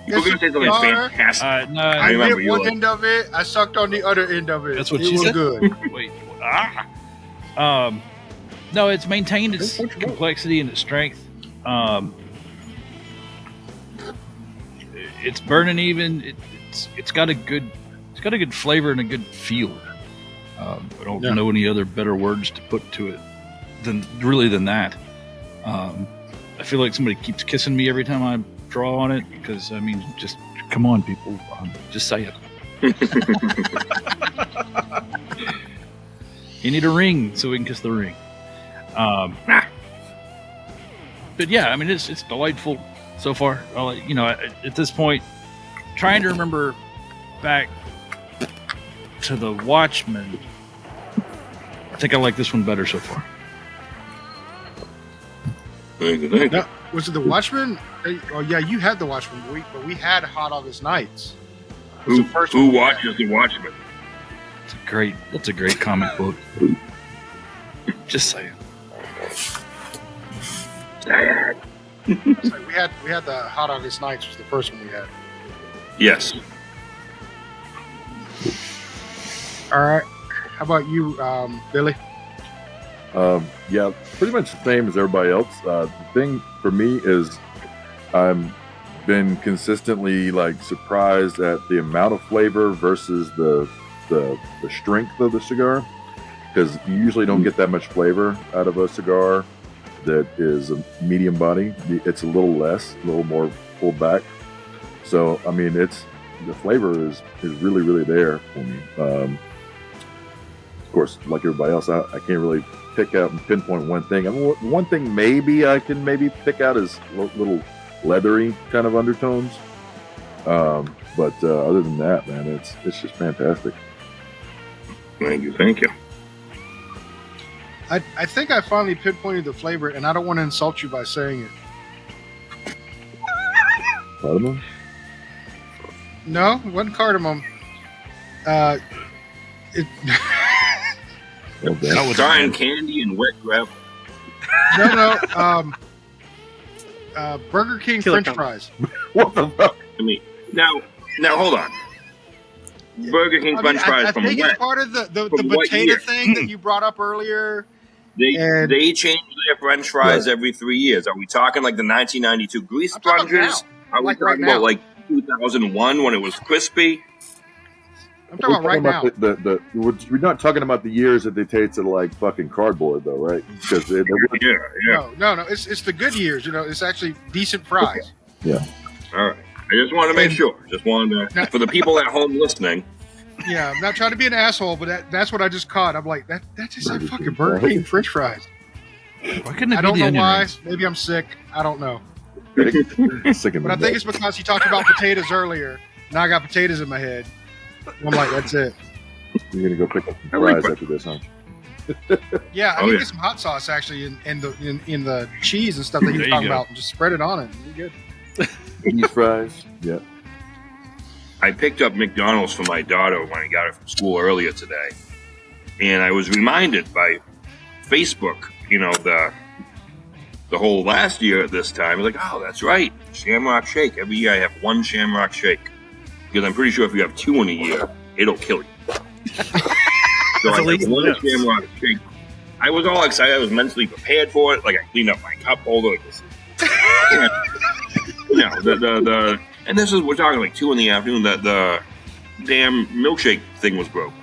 you were going to say something fantastic. no, I hit one end of it. I sucked on the other end of it. That's what it she was said. Good. Wait. No, it's maintained its complexity and its strength. It's burning even. It's got a good flavor and a good feel. I don't know any other better words to put to it than that. I feel like somebody keeps kissing me every time I draw on it because just come on, people, just say it. You need a ring so we can kiss the ring. But yeah, it's delightful so far. At this point, trying to remember back to the Watchman. I think I like this one better so far. Thank you. No, was it the Watchman? Oh yeah, you had the Watchman, but we had Hot August Nights. It was the first Who one we watches had. the Watchmen? That's a great comic book. Just saying. It's like we had the Hot August Nights was the first one we had. Yes. All right. How about you, Billy? Yeah, pretty much the same as everybody else. The thing for me is I'm been consistently like surprised at the amount of flavor versus the strength of the cigar, because you usually don't get that much flavor out of a cigar that is a medium body. It's a little less, a little more pulled back. So I mean, the flavor is really, really there for me. Of course, like everybody else, I can't really pick out and pinpoint one thing. I mean, one thing maybe I can pick out is little leathery kind of undertones. But other than that, man, it's just fantastic. Thank you. I think I finally pinpointed the flavor, and I don't want to insult you by saying it. Cardamom? No, it wasn't cardamom. It, Cotton candy and wet gravel. no. Burger King Killer French fries. What the fuck? I mean, now hold on. Burger King French fries I from think when? it's part of the From what potato year? thing that you brought up earlier. And- They change their French fries every 3 years. Are we talking like the 1992 grease I'm talking sponges? now. Are we Like right talking about now. like 2001 when it was crispy? I'm talking about right now. We're not talking about the years that they tasted like fucking cardboard, though, right? Because they Yeah. No. It's the good years. You know, it's actually decent fries. All right. I just wanted to make sure. Just wanted to, for the people at home listening. Yeah, I'm not trying to be an asshole, but that's what I just caught. I'm like, that tastes like fucking Burger King French fries. Why couldn't it I be don't the know onion why. rings? Maybe I'm sick. I don't know. Sick of But I think it's because he talked about potatoes earlier. Now I got potatoes in my head. I'm like, that's it. You're gonna go pick up some I like fries after this, huh? Yeah, I Oh, need to yeah. get some hot sauce actually in the cheese and stuff that he was There you talking go. about, and just spread it on it. You're good. Cheese fries. Yeah. I picked up McDonald's for my daughter when I got her from school earlier today. And I was reminded by Facebook, you know, the whole last year at this time. I was like, oh, that's right. Shamrock Shake. Every year I have one Shamrock Shake. Because I'm pretty sure if you have two in a year, it'll kill you. So I illegal. had one Yes. Shamrock Shake. I was all excited. I was mentally prepared for it. Like I cleaned up my cup holder. Like this. You know, and this is, we're talking like 2 in the afternoon, that the damn milkshake thing was broke.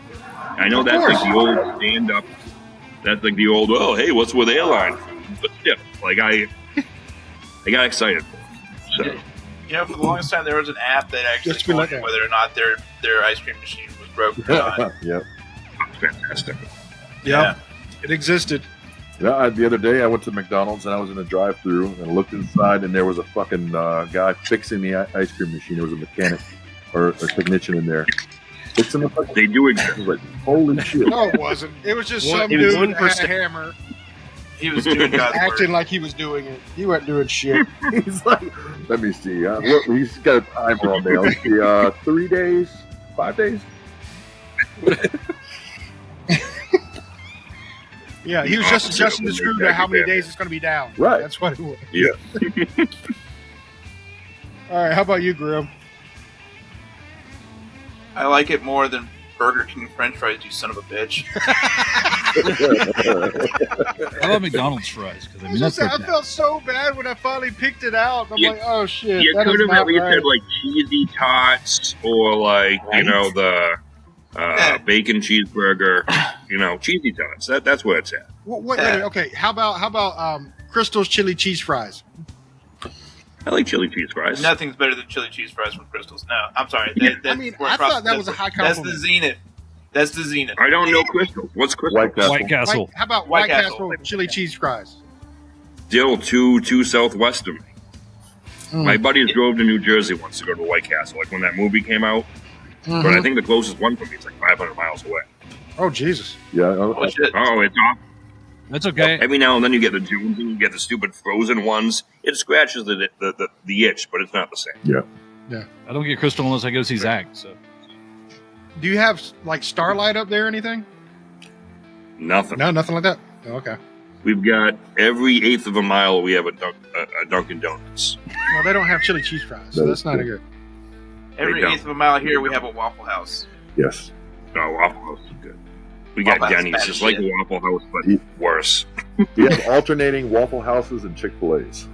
I know Of that's course. like the old stand up. That's like the old, oh, hey, what's with airline food? But still, like I got excited for it. So, You know, for the longest time, there was an app that actually Just be told like you that. whether or not their ice cream machine was broken or not. Yep. it's fantastic. Yeah, it existed. Yeah, the other day I went to McDonald's and I was in a drive-through and looked inside and there was a fucking guy fixing the ice cream machine. There was a mechanic or a technician in there fixing the fucking. They do I exist. was like, holy shit! No, it wasn't. It was just One- some it was dude that had 1%. a hammer He was doing God's acting work. like he was doing it. He wasn't doing shit. He's like, let me see. He's got a timer on there. Let's see, 3 days, 5 days. Yeah, he was just adjusting the screw to how many days it's going to be down. Right. That's what it was. Yeah. All right, how about you, Grim? I like it more than Burger King French fries, you son of a bitch. I love McDonald's fries because I mean that's I like felt so bad when I finally picked it out. I'm You- like, oh shit, You that is could have not at least right. had like cheesy tots or like, you know, the bacon cheeseburger, you know, cheesy tots. That's where it's at. Wait, okay. How about Crystal's chili cheese fries? I like chili cheese fries. Nothing's better than chili cheese fries from Crystal's. No, I'm sorry. Yeah. That, I mean, we're I across- thought that was a high That's the compliment. zenith. That's the zenith. I don't know Crystal. What's Crystal? White Castle. White Castle. How about White White Castle. Castle chili cheese fries? Still too southwest of me. My buddies drove to New Jersey once to go to White Castle, like when that movie came out. But I think the closest one for me is like 500 miles away. Oh, Jesus. Yeah. Oh, shit. Oh, it's awful. That's okay. Every now and then you get the Jones and you get the stupid frozen ones. It scratches the itch, but it's not the same. Yeah. I don't get Crystal unless I go see Zach. So Do you have like Starlight up there or anything? Nothing. No, nothing like that. Oh, okay. We've got every eighth of a mile we have a Dunkin' Donuts. No, they don't have chili cheese fries, so that's not a good. Every eighth of a mile here, we have a Waffle House. Yes. Oh, Waffle House is good. We got Waffle House Denny's, bad just shit. like a Waffle House, but worse. We have alternating Waffle Houses and Chick-fil-A's.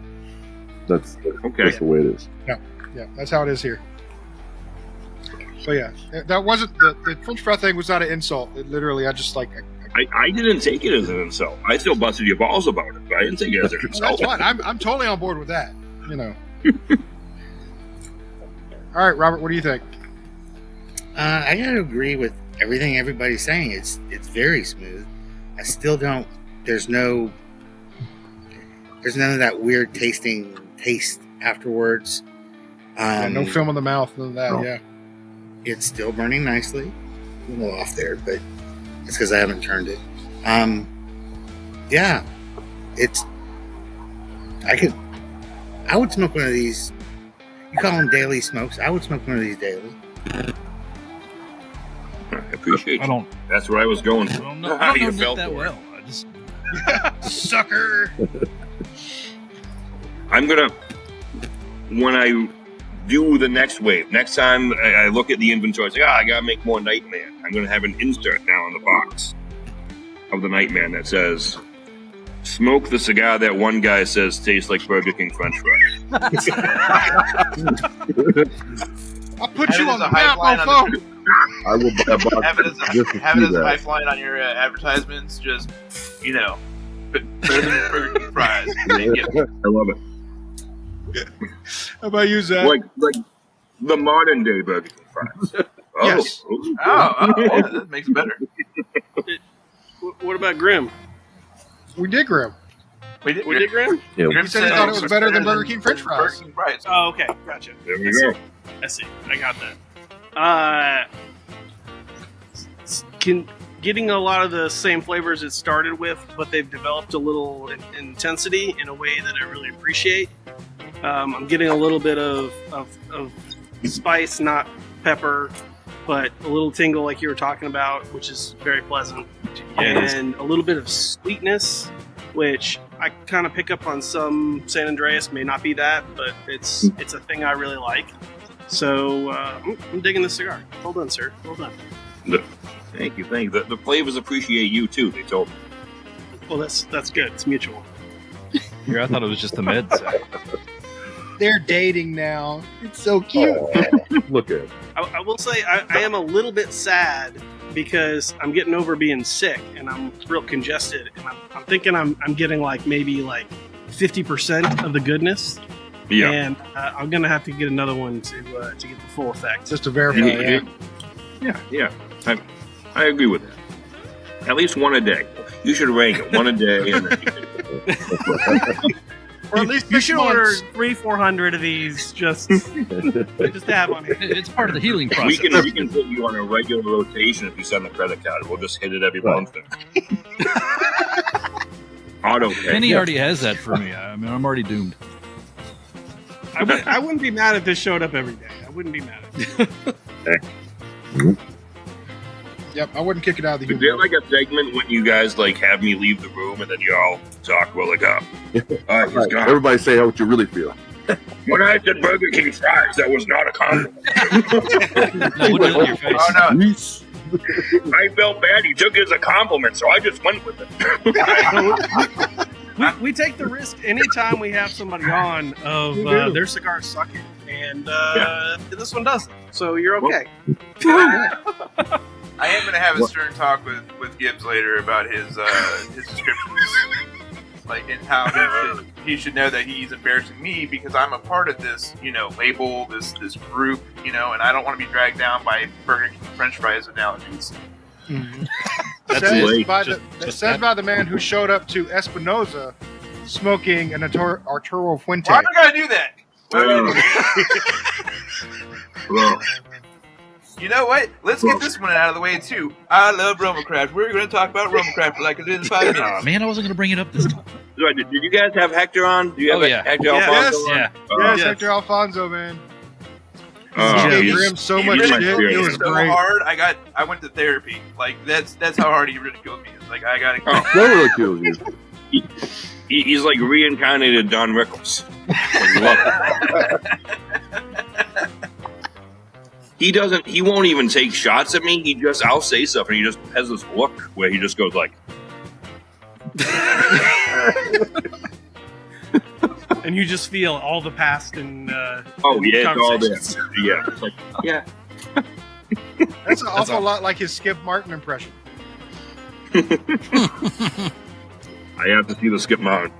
That's the way it is. Yeah, that's how it is here. So yeah, that wasn't the French fry thing was not an insult. It literally, I just like. I didn't take it as an insult. I still busted your balls about it, but I didn't take it as an Well, insult. that's fine. I'm totally on board with that. You know. All right, Robert, what do you think? I gotta agree with everything everybody's saying. It's very smooth. I still don't. There's none of that weird taste afterwards. Yeah, no film in the mouth, none of that. No. Yeah. It's still burning nicely. A little off there, but it's because I haven't turned it. Yeah, I would smoke one of these. You call them daily smokes. I would smoke one of these daily. I appreciate I you. don't. That's where I was going. I don't know. How I don't you know Nick felt that for it. well. I just Sucker. I'm gonna, when I do the next wave, next time I look at the inventory, it's like, I gotta make more Nightman. I'm gonna have an insert now on the box of the Nightman that says, "Smoke the cigar that one guy says tastes like Burger King French fries." I'll put Have you it on as the a map, lifeline on mofo. I will buy a box Have it as just to have it see as a that. lifeline on your advertisements. Just better than Burger King fries. I love it. How about you, Zach? Like the modern day Burger King fries. Oh, Yes. ooh. Oh, yeah, that makes it better. What about Grim? We did Grim. We did Grim? Yeah. Grim He said he thought it was better than Burger King French fries. Burger King fries. Oh, okay, gotcha. There we go. I see. I got that. Getting a lot of the same flavors it started with, but they've developed a little intensity in a way that I really appreciate. I'm getting a little bit of spice, not pepper, but a little tingle like you were talking about, which is very pleasant. And a little bit of sweetness, which I kind of pick up on some San Andreas. May not be that, but it's a thing I really like. So I'm digging the cigar. Well done, sir. Well done. Thank you. The flavors appreciate you too. They told me. Well, that's good. It's mutual. here. I thought it was just the meds. They're dating now. It's so cute. Look at it. I will say I am a little bit sad because I'm getting over being sick and I'm real congested, and I'm thinking I'm getting maybe 50% of the goodness. Yeah. And I'm gonna have to get another one to get the full effect. Just to verify. Yeah. I agree with that. At least one a day. You should rank it one a day. And then Or at least You should order months. 300-400 of these just to have on here. It's part of the healing we process. can put you on a regular rotation if you send the credit card. We'll just hit it every month. Auto pay. Penny already has that for me. I mean, I'm already doomed. I wouldn't be mad if this showed up every day. I wouldn't be mad at it. Yep, I wouldn't kick it out of the Is there humidor. a segment when you guys have me leave the room and then you all talk all right, he's Right. gone. Everybody say how you really feel. When I said Burger King fries, that was not a compliment. No, what is it in your face? Oh no! Yes. I felt bad. He took it as a compliment, so I just went with it. We take the risk anytime we have somebody on of their cigars sucking, and this one doesn't. So you're okay. I am going to have a stern talk with Gibbs later about his descriptions, and how he should know that he's embarrassing me because I'm a part of this, label, this group, and I don't want to be dragged down by Burger King French fries analogies. That's says it. by Just says that. by the man who showed up to Espinosa smoking an Arturo Fuente. Why am I going to do that? Well, You know what? Let's get this one out of the way too. I love Romacraft. We're going to talk about Romacraft for like in 5 minutes. Oh, man, I wasn't going to bring it up this time. did you guys have Hector on? Do you have Hector Yeah. Alfonso on? Yeah. Yes, Yes. Hector Alfonso, man. Oh, He gave he's- Grim so he's much my shit. spirit. It was so great. hard. I went to therapy. Like that's how hard he ridiculed me. Like I got to. Still ridicules you. He's like reincarnated Don Rickles. I love it. He won't even take shots at me. I'll say stuff and he just has this look where he just goes like, And you just feel all the past and oh yeah, it's all there. conversations. Yeah. It's like, yeah. That's an awful lot like his Skip Martin impression. I have to see the Skip Martin.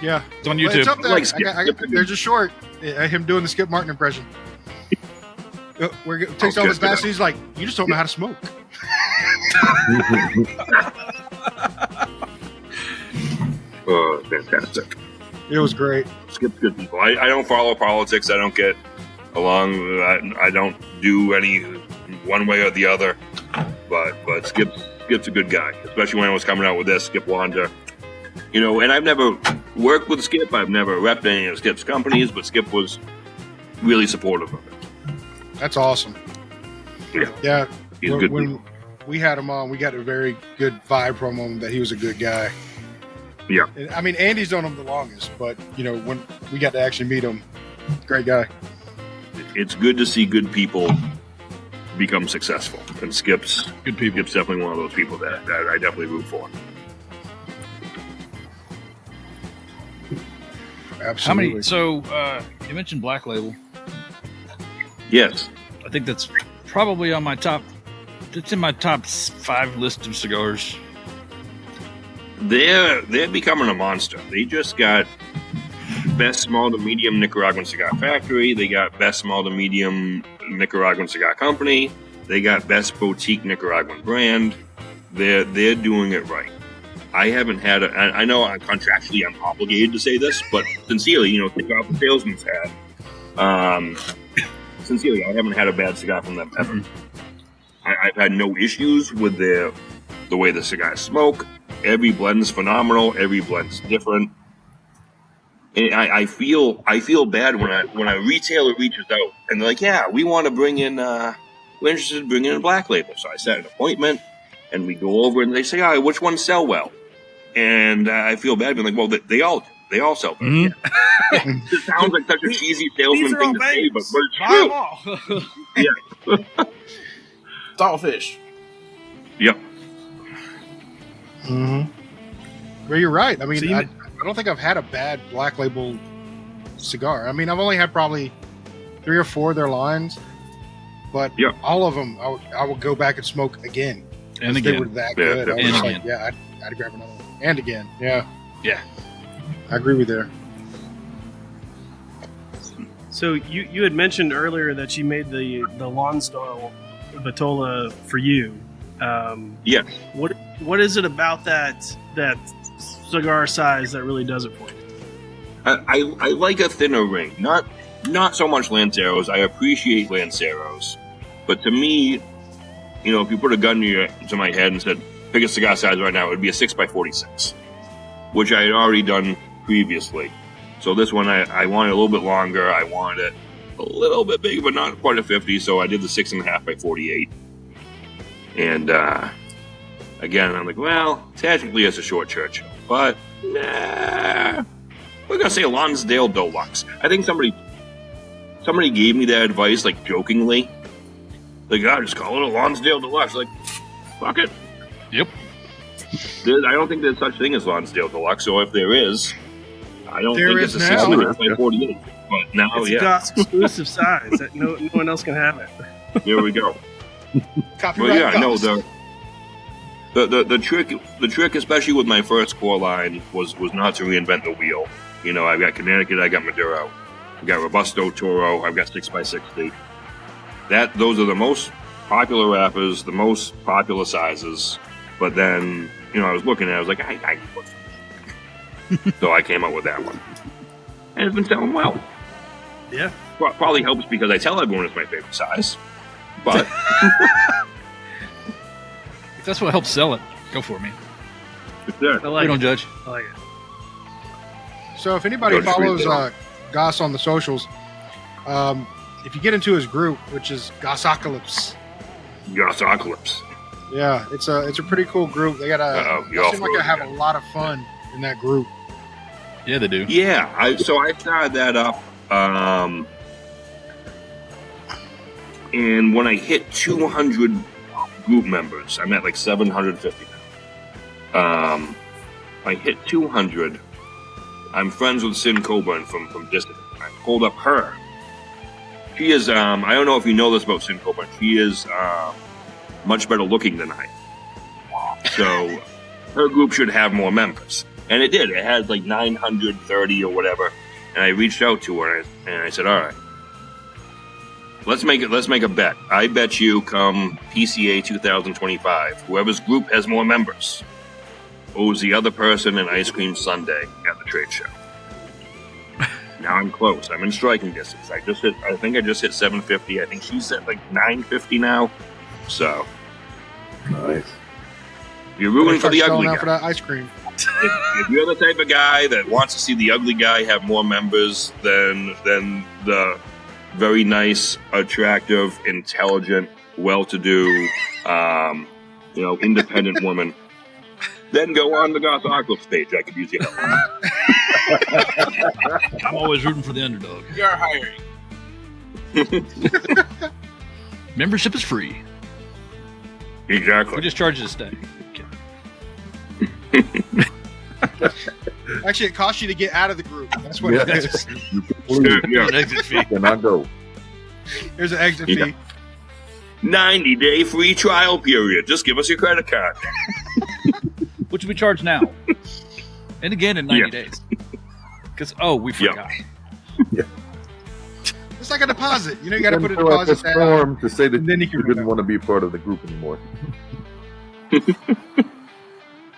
Yeah. It's on Well, YouTube. it's up there. Like Skip- There's a short. Him doing the Skip Martin impression. Where he takes off his Okay. mask and he's like, "You just don't know how to smoke." Oh, fantastic. It was great. Skip's good people. I don't follow politics. I don't get along. I don't do any one way or the other. But Skip's a good guy, especially when I was coming out with this. Skip Wanda. You know, and I've never worked with Skip. I've never repped any of Skip's companies, but Skip was really supportive of it. That's awesome. Yeah. Yeah. He's a good When we had him on, we got a very good vibe from him that he was a good guy. Yeah. And, I mean, Andy's known him the longest, but you know, when we got to actually meet him, great guy. It's good to see good people become successful, and Skip's Good people. Skip's definitely one of those people that I definitely root for. Absolutely. How many? So, you mentioned Black Label. Yes. I think that's probably on my top. It's in my top 5 list of cigars. They're becoming a monster. They just got best small to medium Nicaraguan cigar factory. They got best small to medium Nicaraguan cigar company. They got best boutique Nicaraguan brand. They're doing it right. I haven't had I know contractually I'm obligated to say this, but sincerely, you know, cigar the salesman's had. Sincerely, I haven't had a bad cigar from them ever. I've had no issues with the way the cigars smoke. Every blend's phenomenal. Every blend's different. And I feel bad when a retailer reaches out and they're like, yeah, we want to bring in we're interested in bringing in a Black Label. So I set an appointment and we go over and they say, all right, which ones sell well? And I feel bad being like, well, they all do. They all sell well. Mhm. It sounds like such a cheesy salesman These are thing all to say, but babes. it's Buy true. them all. It's all fish. Yep. Mm-hmm. Well, you're right. I mean, So you- I don't think I've had a bad Black Label cigar. I mean, I've only had probably 3 or 4 of their lines, but Yeah. all of them I would go back and smoke again. And They were again. that Yeah, good. I was and just like, again. yeah, I'd grab another one. And again. Yeah. Yeah. I agree with you there. So you had mentioned earlier that you made the Lonsdale Vitola for you. Yes. What is it about that cigar size that really does it for you? I like a thinner ring. Not so much Lanceros. I appreciate Lanceros. But to me, you know, if you put a gun to my head and said, pick a cigar size right now, it would be a 6x46, which I had already done previously. So this one, I wanted a little bit longer. I wanted it a little bit bigger, but not quite a 50. So I did the 6.5x48. And again, I'm like, well, technically it's a short Churchill, but nah, we're gonna say Lonsdale Deluxe. I think somebody gave me that advice, like jokingly, like, just call it a Lonsdale Deluxe. Like, fuck it. Yep. I don't think there's such thing as Lonsdale Deluxe. So if there is, I don't There think is it's a now. 6.48. But now, It's a yeah, GOSS exclusive size that no one else can have it. here we go. Copyright Well, yeah, no, Goss. the trick, especially with my first core line, was not to reinvent the wheel. You know, I've got Connecticut, I got Maduro, I've got Robusto, Toro, I've got 6x60. Those are the most popular wrappers, the most popular sizes. But then, you know, I was looking at it, I was like, I need one. So I came up with that one, and it's been selling well. Yeah. Probably helps because I tell everyone it's my favorite size. But If that's what helps sell it, go for it, man. it's there. I like We don't it. judge. I like it. So if anybody George follows Friedman. Goss on the socials, if you get into his group, which is Gossocalypse, Gossocalypse. yeah, it's a pretty cool group. They got Uh-oh, they you're seem like they have a lot of fun in that group. Yeah, they do. Yeah, I started that up, and when I hit 200 group members, I'm at like 750 now. I hit 200. I'm friends with Sin Coburn from Distant. I pulled up her. She is, I don't know if you know this about Sin Coburn. She is much better looking than I am. So her group should have more members. And it did. It had like 930 or whatever. And I reached out to her and I said, all right, let's make a bet. I bet you come PCA 2025, whoever's group has more members owes the other person an ice cream sundae at the trade show. Now I'm close. I'm in striking distance. I think I just hit 750. I think she's at like 950 now. So Nice. you're rooting for Start the selling ugly out guy. for that ice cream. If you're the type of guy that wants to see the ugly guy have more members than the very nice, attractive, intelligent, well-to-do, independent woman, then go on the Gossocalypse page. I could use your help. I'm always rooting for the underdog. We are hiring. Membership is free. Exactly. We just charge you to stay. Actually, it costs you to get out of the group. That's what Yeah. it is. You completely Yeah. An exit fee. cannot go. There's an exit Yeah. fee. 90-day free trial period. Just give us your credit card. Which we charge now. And again in 90 Yeah. days. Because, we Yeah. forgot. It's like a deposit. You got to put a Fill out this deposit down. form to say that and then you you can didn't want to be part of the group anymore.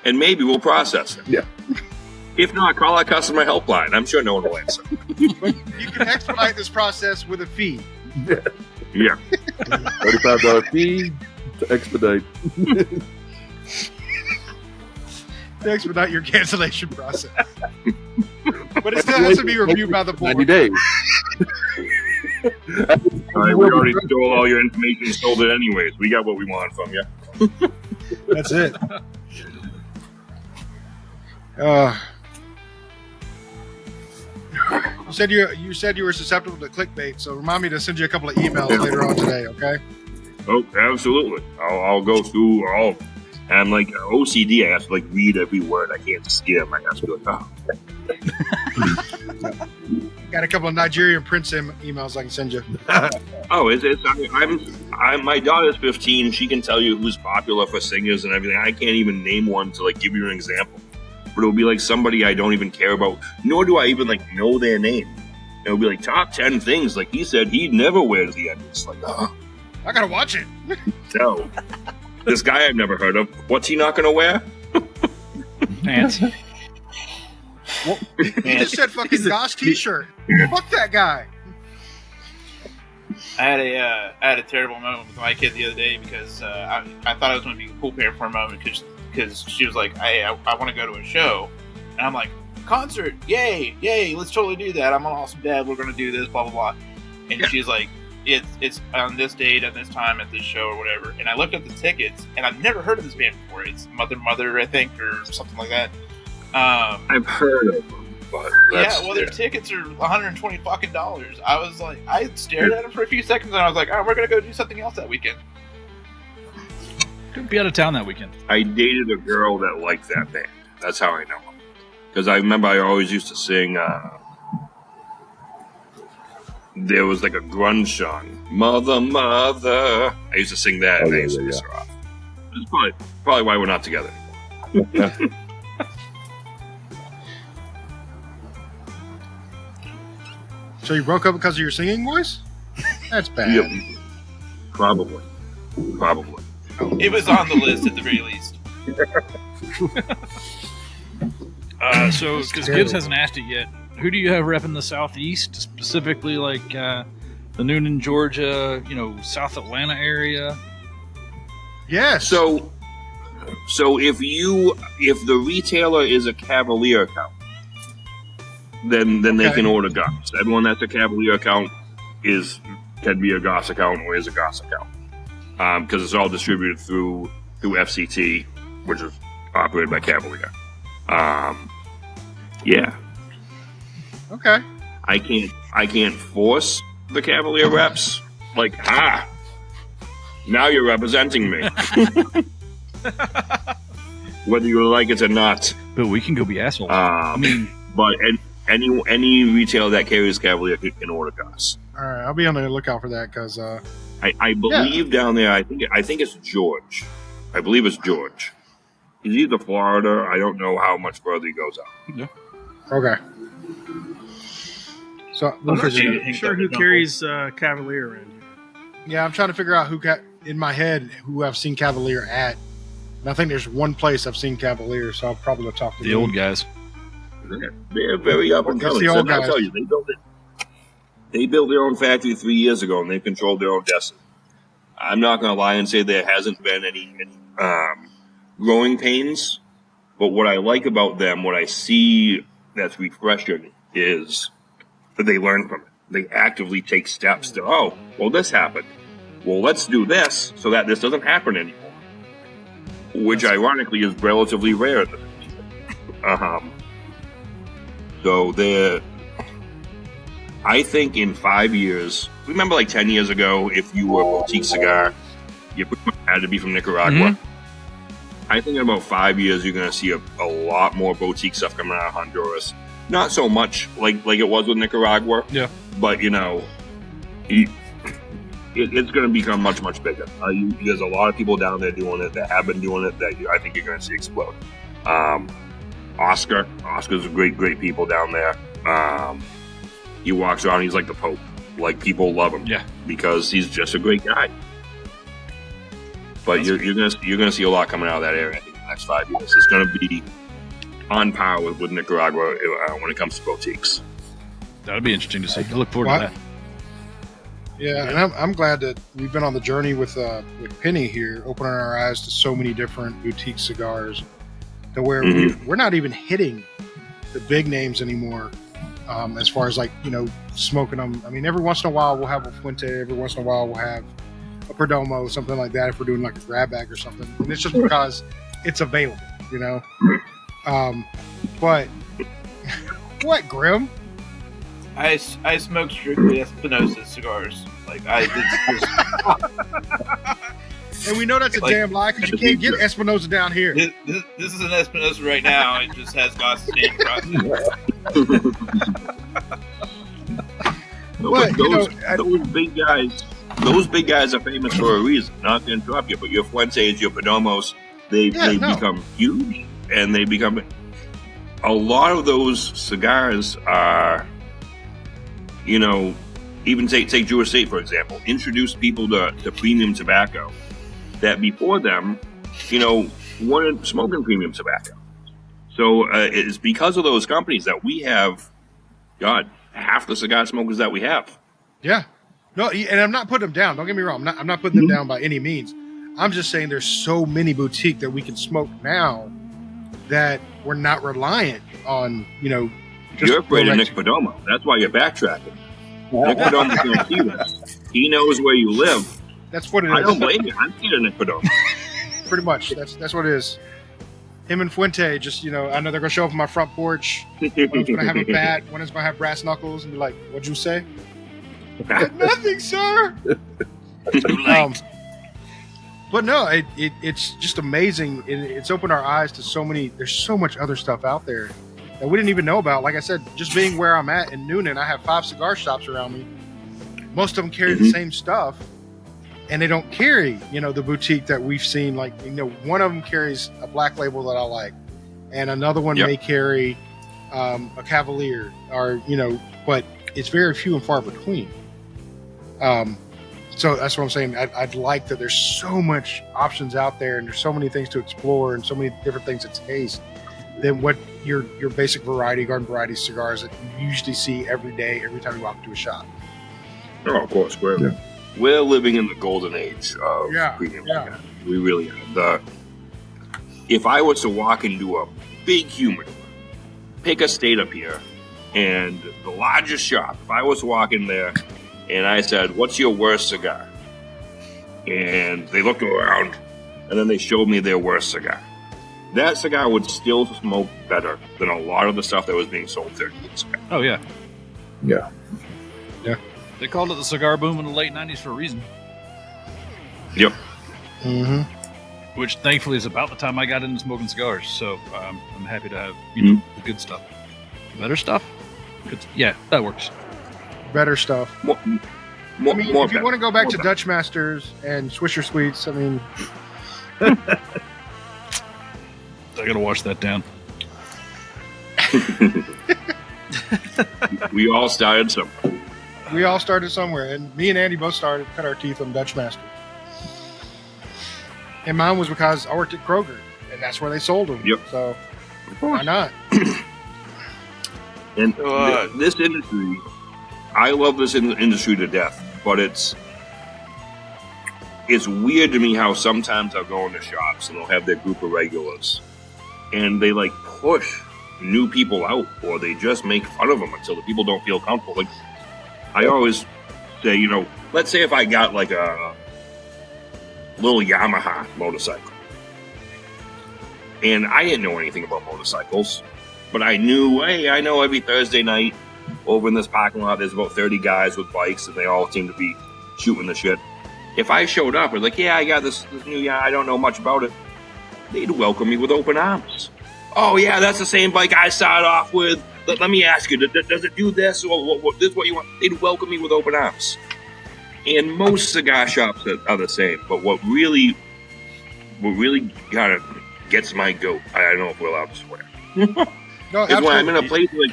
And maybe we'll process it. Yeah. If not, call our customer helpline. I'm sure no one will answer. But you can expedite this process with a fee. Yeah. $35 fee to expedite. To expedite your cancellation process. But it still has to be reviewed by the 90 board. days. All right, we already stole all your information and sold it anyways. We got what we want from you. That's it. You said you were susceptible to clickbait, so remind me to send you a couple of emails later on today, okay? Oh, absolutely. I'll go through all of them. And I'm like OCD. I have to like read every word. I can't skim. I have to be like, oh. Got a couple of Nigerian Prince emails I can send you. Oh, I'm my daughter's 15. She can tell you who's popular for singers and everything. I can't even name one to like give you an example. But it'll be like somebody I don't even care about, nor do I even like know their name. It'll be like top 10 things. Like he said, he never wears the end. It's like, I gotta watch it. no. This guy I've never heard of. What's he not going to wear? Pants. He just said fucking Goss t-shirt. Fuck that guy. I had a terrible moment with my kid the other day because I thought I was going to be a cool parent for a moment because she was like, hey, I want to go to a show, and I'm like, concert, yay, let's totally do that. I'm an awesome dad. We're going to do this, blah blah blah. And she's like, it's on this date at this time at this show or whatever. And I looked up the tickets, and I've never heard of this band before. It's Mother, I think, or something like that. I've heard of them, but Their tickets are $120 fucking dollars. I was like, I stared at them for a few seconds, and I was like, all right, we're gonna go do something else that weekend. Could be out of town that weekend. I dated a girl that liked that band. That's how I know them. Because I remember I always used to sing. There was like a grunge song, Mother, Mother. I used to sing that, and I used to piss her off. It's probably why we're not together anymore. So you broke up because of your singing voice? That's bad. Yep. Probably. It was on the list at the very least. So, because Gibbs hasn't asked it yet, who do you have repping the Southeast, specifically like the Noonan, Georgia, South Atlanta area? Yes. So if the retailer is a Cavalier account, then they can order GOSS. Everyone that's a Cavalier account can be a GOSS account or is a GOSS account, because it's all distributed through FCT, which is operated by Cavalier. Yeah. Okay. I can't force the Cavalier reps. Like, now you're representing me. Whether you like it or not. But we can go be assholes. But any retailer that carries Cavalier can order GOSS. All right, I'll be on the lookout for that because I believe down there. I think it's George. I believe it's George. He's either Florida. I don't know how much further he goes out. Yeah. Okay. So I'm not sure who carries Cavalier around here. Yeah, I'm trying to figure out in my head who I've seen Cavalier at. And I think there's one place I've seen Cavalier, so I'll probably go talk to the old guys. They're very up and coming. I'll tell you, they built their own factory 3 years ago, and they've controlled their own destiny. I'm not going to lie and say there hasn't been any growing pains, but what I like about them, what I see that's refreshing, is that they learn from it. They actively take steps to, this happened. Well, let's do this so that this doesn't happen anymore. Which, ironically, is relatively rare in the industry. So I think in 5 years, remember like 10 years ago, if you were a boutique cigar, you had to be from Nicaragua. Mm-hmm. I think in about 5 years, you're going to see a lot more boutique stuff coming out of Honduras. Not so much like it was with Nicaragua. Yeah. But, it's going to become much, much bigger. There's a lot of people down there doing it that have been doing it that I think you're going to see explode. Oscar's a great people down there. He walks around, he's like the Pope. Like, people love him. Yeah. Because he's just a great guy. But you're gonna see a lot coming out of that area, I think, in the next 5 years. It's gonna be on par with Nicaragua when it comes to boutiques. That'll be interesting to see. I look forward to that. Yeah, and I'm glad that we've been on the journey with Penny here, opening our eyes to so many different boutique cigars, to where we're not even hitting the big names anymore, as far as smoking them. I mean, every once in a while we'll have a Fuente, every once in a while we'll have a Perdomo, something like that, if we're doing like a grab bag or something, and it's just because it's available, But what, Grim? I smoke strictly Espinosa cigars. And we know that's a damn lie because you can't get Espinosa down here. This is an Espinosa right now. It just has GOSS name across it. Those big guys are famous for a reason. Not to interrupt you, but your Fuentes, your Perdomos, they become huge, and they become. A lot of those cigars are, even take Jewish State, for example, introduce people to premium tobacco that before them, weren't smoking premium tobacco. So it's because of those companies that we have, half the cigar smokers that we have. Yeah. No, and I'm not putting them down. Don't get me wrong. I'm not putting them down by any means. I'm just saying there's so many boutique that we can smoke now that we're not reliant on, You're afraid of Nick Perdomo. That's why you're backtracking. Nick Perdomo's going to see that. He knows where you live. That's what it is. I don't blame you. I'm scared of Nick Perdomo. Pretty much. That's what it is. Him and Fuente, just, I know they're going to show up on my front porch. One is going to have a bat. One is going to have brass knuckles and be like, what'd you say? Nothing, sir. Too late. But no, it's just amazing. It's opened our eyes to so many. There's so much other stuff out there that we didn't even know about. Like I said, just being where I'm at in Noonan, I have 5 cigar shops around me. Most of them carry the same stuff, and they don't carry, the boutique that we've seen. Like, one of them carries a black label that I like, and another one may carry a Cavalier, or but it's very few and far between. So that's what I'm saying. I'd like that there's so much options out there, and there's so many things to explore and so many different things to taste than what your basic variety, garden variety cigars that you usually see every day, every time you walk into a shop. Oh, of course, we're living in the golden age of premium. Yeah. We really are. If I was to walk into a big humidor, pick a state up here, and the largest shop, if I was to walk in there and I said, "What's your worst cigar?" and they looked around, and then they showed me their worst cigar, that cigar would still smoke better than a lot of the stuff that was being sold 30 years ago. Oh, yeah. Yeah. They called it the cigar boom in the late 90s for a reason. Yep. Mm-hmm. Which, thankfully, is about the time I got into smoking cigars. So I'm happy to have, the good stuff. Better stuff? Yeah, that works. Better stuff. More if you want to go back to Dutch Masters and Swisher Sweets, I mean... I gotta wash that down. We all started somewhere. We all started somewhere, and me and Andy both cut our teeth on Dutch Masters. And mine was because I worked at Kroger, and that's where they sold them. Yep. So why not? And this industry, I love this industry to death, but it's weird to me how sometimes I'll go into shops and they'll have their group of regulars, and they like push new people out, or they just make fun of them until the people don't feel comfortable. Like, I always say, let's say if I got like a little Yamaha motorcycle, and I didn't know anything about motorcycles, but I knew, hey, I know every Thursday night over in this parking lot there's about 30 guys with bikes, and they all seem to be shooting the shit. If I showed up and like, yeah, I got this new, I don't know much about it, they'd welcome me with open arms. Oh yeah, that's the same bike I started off with. Let me ask you, does it do this, or this is what you want? They'd welcome me with open arms. And most cigar shops are the same. But what really kind of gets my goat, I don't know if we're allowed to swear, No, is when I'm in a place like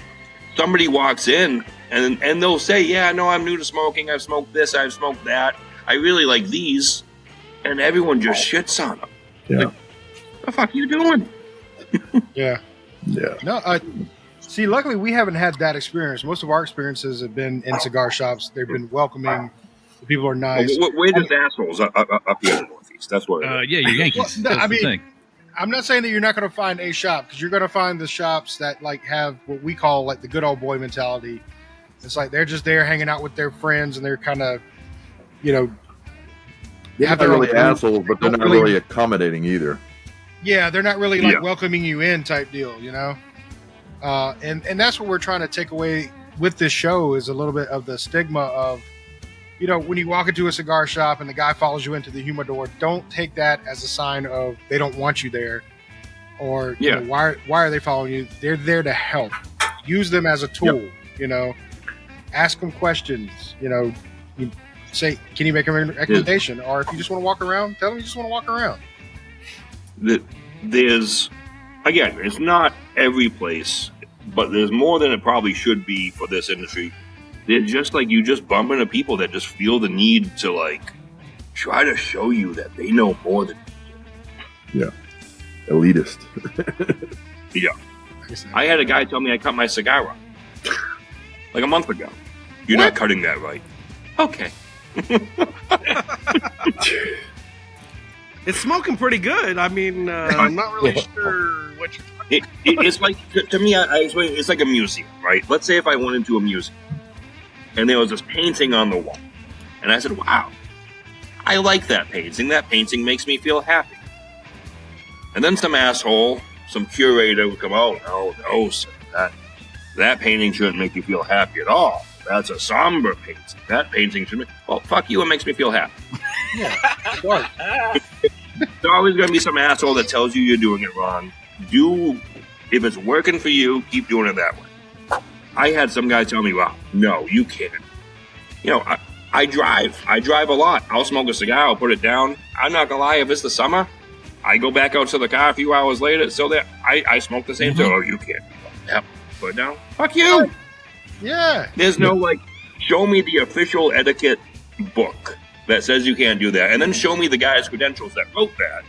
somebody walks in and they'll say, yeah, no, I'm new to smoking. I've smoked this, I've smoked that. I really like these. And everyone just shits on them. Yeah. Like, what the fuck are you doing? Yeah. Yeah. No, see, luckily we haven't had that experience. Most of our experiences have been in cigar shops. They've been welcoming. The people are nice. We're just assholes up here in the Northeast. That's what. Yeah, you're Yankees. Well, That's the thing. I'm not saying that you're not going to find a shop, because you're going to find the shops that like have what we call like the good old boy mentality. It's like they're just there hanging out with their friends, and they're kind of, They're have not their own really group. assholes, but they're not really accommodating either. Yeah, they're not really like welcoming you in type deal, and that's what we're trying to take away with this show, is a little bit of the stigma of, when you walk into a cigar shop and the guy follows you into the humidor, don't take that as a sign of they don't want you there, or why are they following you? They're there to help. Use them as a tool. Ask them questions. You say, can you make a recommendation? Or if you just want to walk around, tell them you just want to walk around. There's, again, it's not every place, but there's more than it probably should be for this industry. They're just like, you just bump into people that just feel the need to like try to show you that they know more than you. Yeah. Elitist. Yeah. I had a guy tell me I cut my cigar wrong. Like a month ago. You're not cutting that right. Okay. It's smoking pretty good. I mean, I'm not really sure what you're talking It's like, to me, I explain, it's like a museum, right? Let's say if I went into a museum and there was this painting on the wall, and I said, wow, I like that painting. That painting makes me feel happy. And then some asshole, some curator would come, oh, no, sir, that painting shouldn't make you feel happy at all. That's a somber painting. That painting should make... Well, fuck you, it makes me feel happy. Yeah, sure. There's always going to be some asshole that tells you you're doing it wrong. If it's working for you, keep doing it that way. I had some guy tell me, well, no, you can't. I drive. I drive a lot. I'll smoke a cigar, I'll put it down. I'm not going to lie, if it's the summer, I go back out to the car a few hours later, it's still there. I smoke the same. So, you can't. Yep. Put it down. Fuck you. Yeah. There's no, show me the official etiquette book that says you can't do that, and then show me the guy's credentials that wrote that.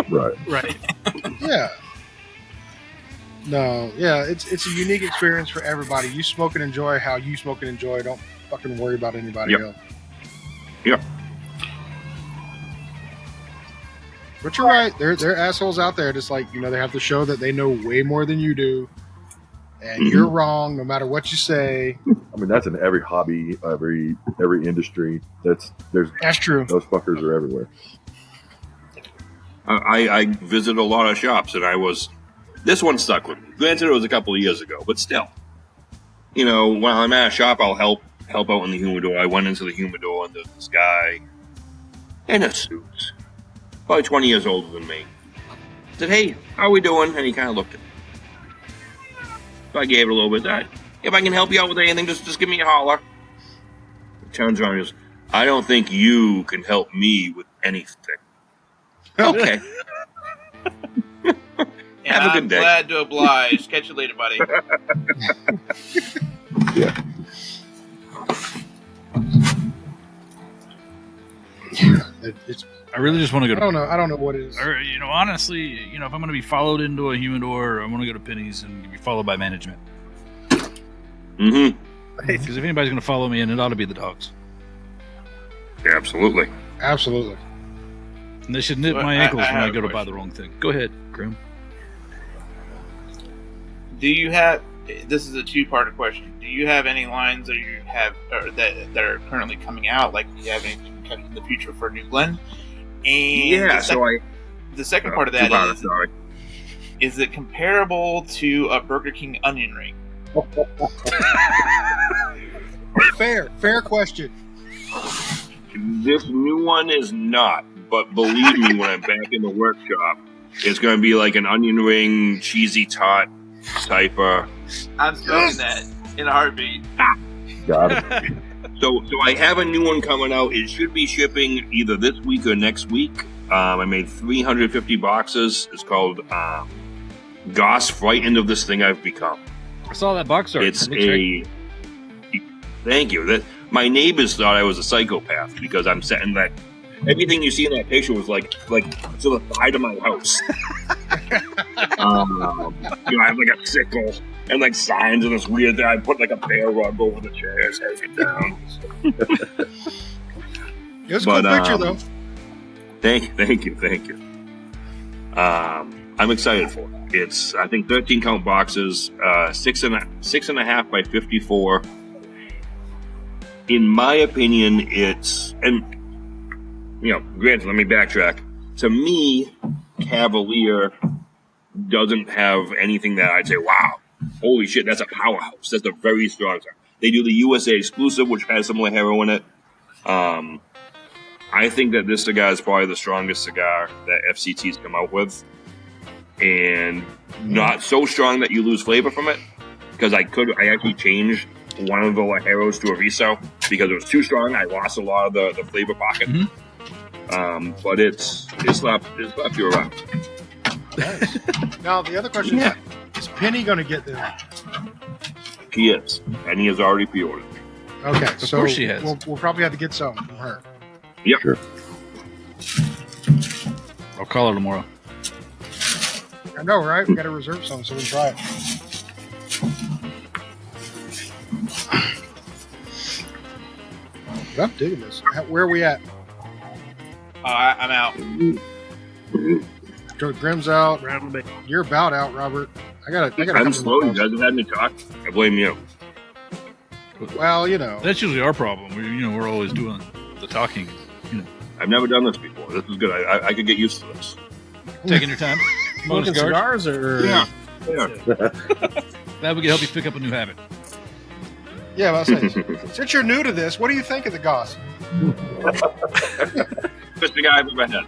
Right. Right. Yeah. No, yeah, it's a unique experience for everybody. You smoke and enjoy how you smoke and enjoy. Don't fucking worry about anybody else. Yep. But you're right. They're assholes out there. Just like, they have to show that they know way more than you do, and you're wrong no matter what you say. I mean, that's in every hobby, every industry. That's true. Those fuckers are everywhere. I visit a lot of shops, and this one stuck with me. Granted, it was a couple of years ago, but still. When I'm at a shop, I'll help out in the humidor. I went into the humidor, and there's this guy in a suit, probably 20 years older than me. Said, "Hey, how are we doing?" And he kind of looked at me. So I gave it a little bit. If I can help you out with anything, just give me a holler. He turns around and goes, "I don't think you can help me with anything." Okay. Have a good day. I'm glad to oblige. Catch you later, buddy. Yeah. I really just want to go to. I don't know what it is. Or, honestly, if I'm going to be followed into a humidor, I want to go to Penny's and be followed by management. Mm-hmm. Because if anybody's going to follow me in, it ought to be the dogs. Yeah, absolutely. Absolutely. And they should nip my ankles when I go to buy the wrong thing. Go ahead, Grim. Do you have? This is a two-part question. Do you have any lines that you have or that are currently coming out? Like, do you have anything coming in the future for a new blend? And the second part of that is it comparable to a Burger King onion ring? Fair question. This new one is not, but believe me, when I'm back in the workshop, it's going to be like an onion ring, cheesy tot type of. I'm smoking that in a heartbeat. Got it. So I have a new one coming out. It should be shipping either this week or next week. I made 350 boxes. It's called GOSS Frightened of This Thing I've Become. I saw that box art. It's a. Thank you. My neighbors thought I was a psychopath because I'm setting that. Everything you see in that picture was like to the side of my house. I have like a sickle and like signs and this weird thing. I put like a bear rug over the chairs, hang it down. It was a cool picture, though. Thank you. I'm excited for it. It's, I think, 13 count boxes, 6.5 by 54. In my opinion, it's, and granted, let me backtrack. To me, Cavalier doesn't have anything that I'd say, wow, holy shit, that's a powerhouse. That's a very strong cigar. They do the USA exclusive, which has some Lajero in it. I think that this cigar is probably the strongest cigar that FCT's come out with. And not so strong that you lose flavor from it. Because I actually changed one of the Lajeros to a Riso because it was too strong. I lost a lot of the flavor pocket. But it slapped you around. Nice. Now, the other question is Penny going to get this? She is. And he has already pre-ordered. Okay, Of course she has. We'll probably have to get some from her. Yep. Sure. I'll call her tomorrow. I know, right? We got to reserve some so we can try it. But I'm digging this. Where are we at? I'm out. Grim's out. You're about out, Robert. I gotta. I'm slow. You guys have had me talk. I blame you. Well, That's usually our problem. We're always doing the talking. I've never done this before. This is good. I could get used to this. Taking your time. Smoking cigars or Yeah. That would help you pick up a new habit. Yeah, well, I'll say, since you're new to this, what do you think of the GOSS? Best cigar I've ever had.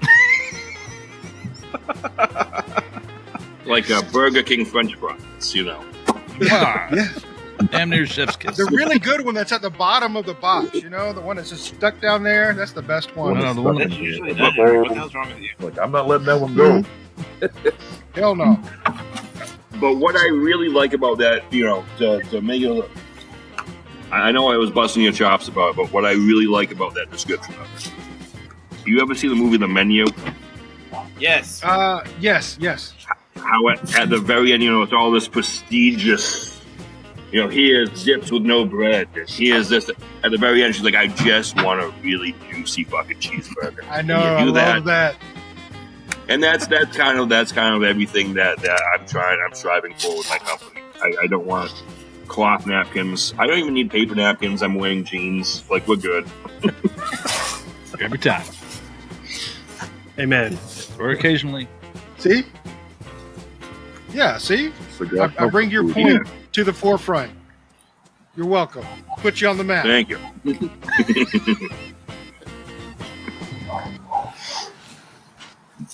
Like a Burger King French fries, Yeah. Damn near chef's kiss. The really good one that's at the bottom of the box, the one that's just stuck down there, that's the best one. No, the one That's usually an onion ring. What the hell's wrong with you? Like, I'm not letting that one go. Hell no. But what I really like about that, to make it look, I know I was busting your chops about it, but what I really like about that description of it. You ever see the movie The Menu? Yes. Yes. how at the very end, it's all this prestigious, here's dips with no bread. Here's this. At the very end, she's like, I just want a really juicy fucking cheeseburger. I know. I love that. And that's kind of everything that I'm striving for with my company. I don't want cloth napkins. I don't even need paper napkins. I'm wearing jeans. Like, we're good. Every time. Amen. Or occasionally. See? Yeah, see? I bring your point to the forefront. You're welcome. Put you on the map. Thank you.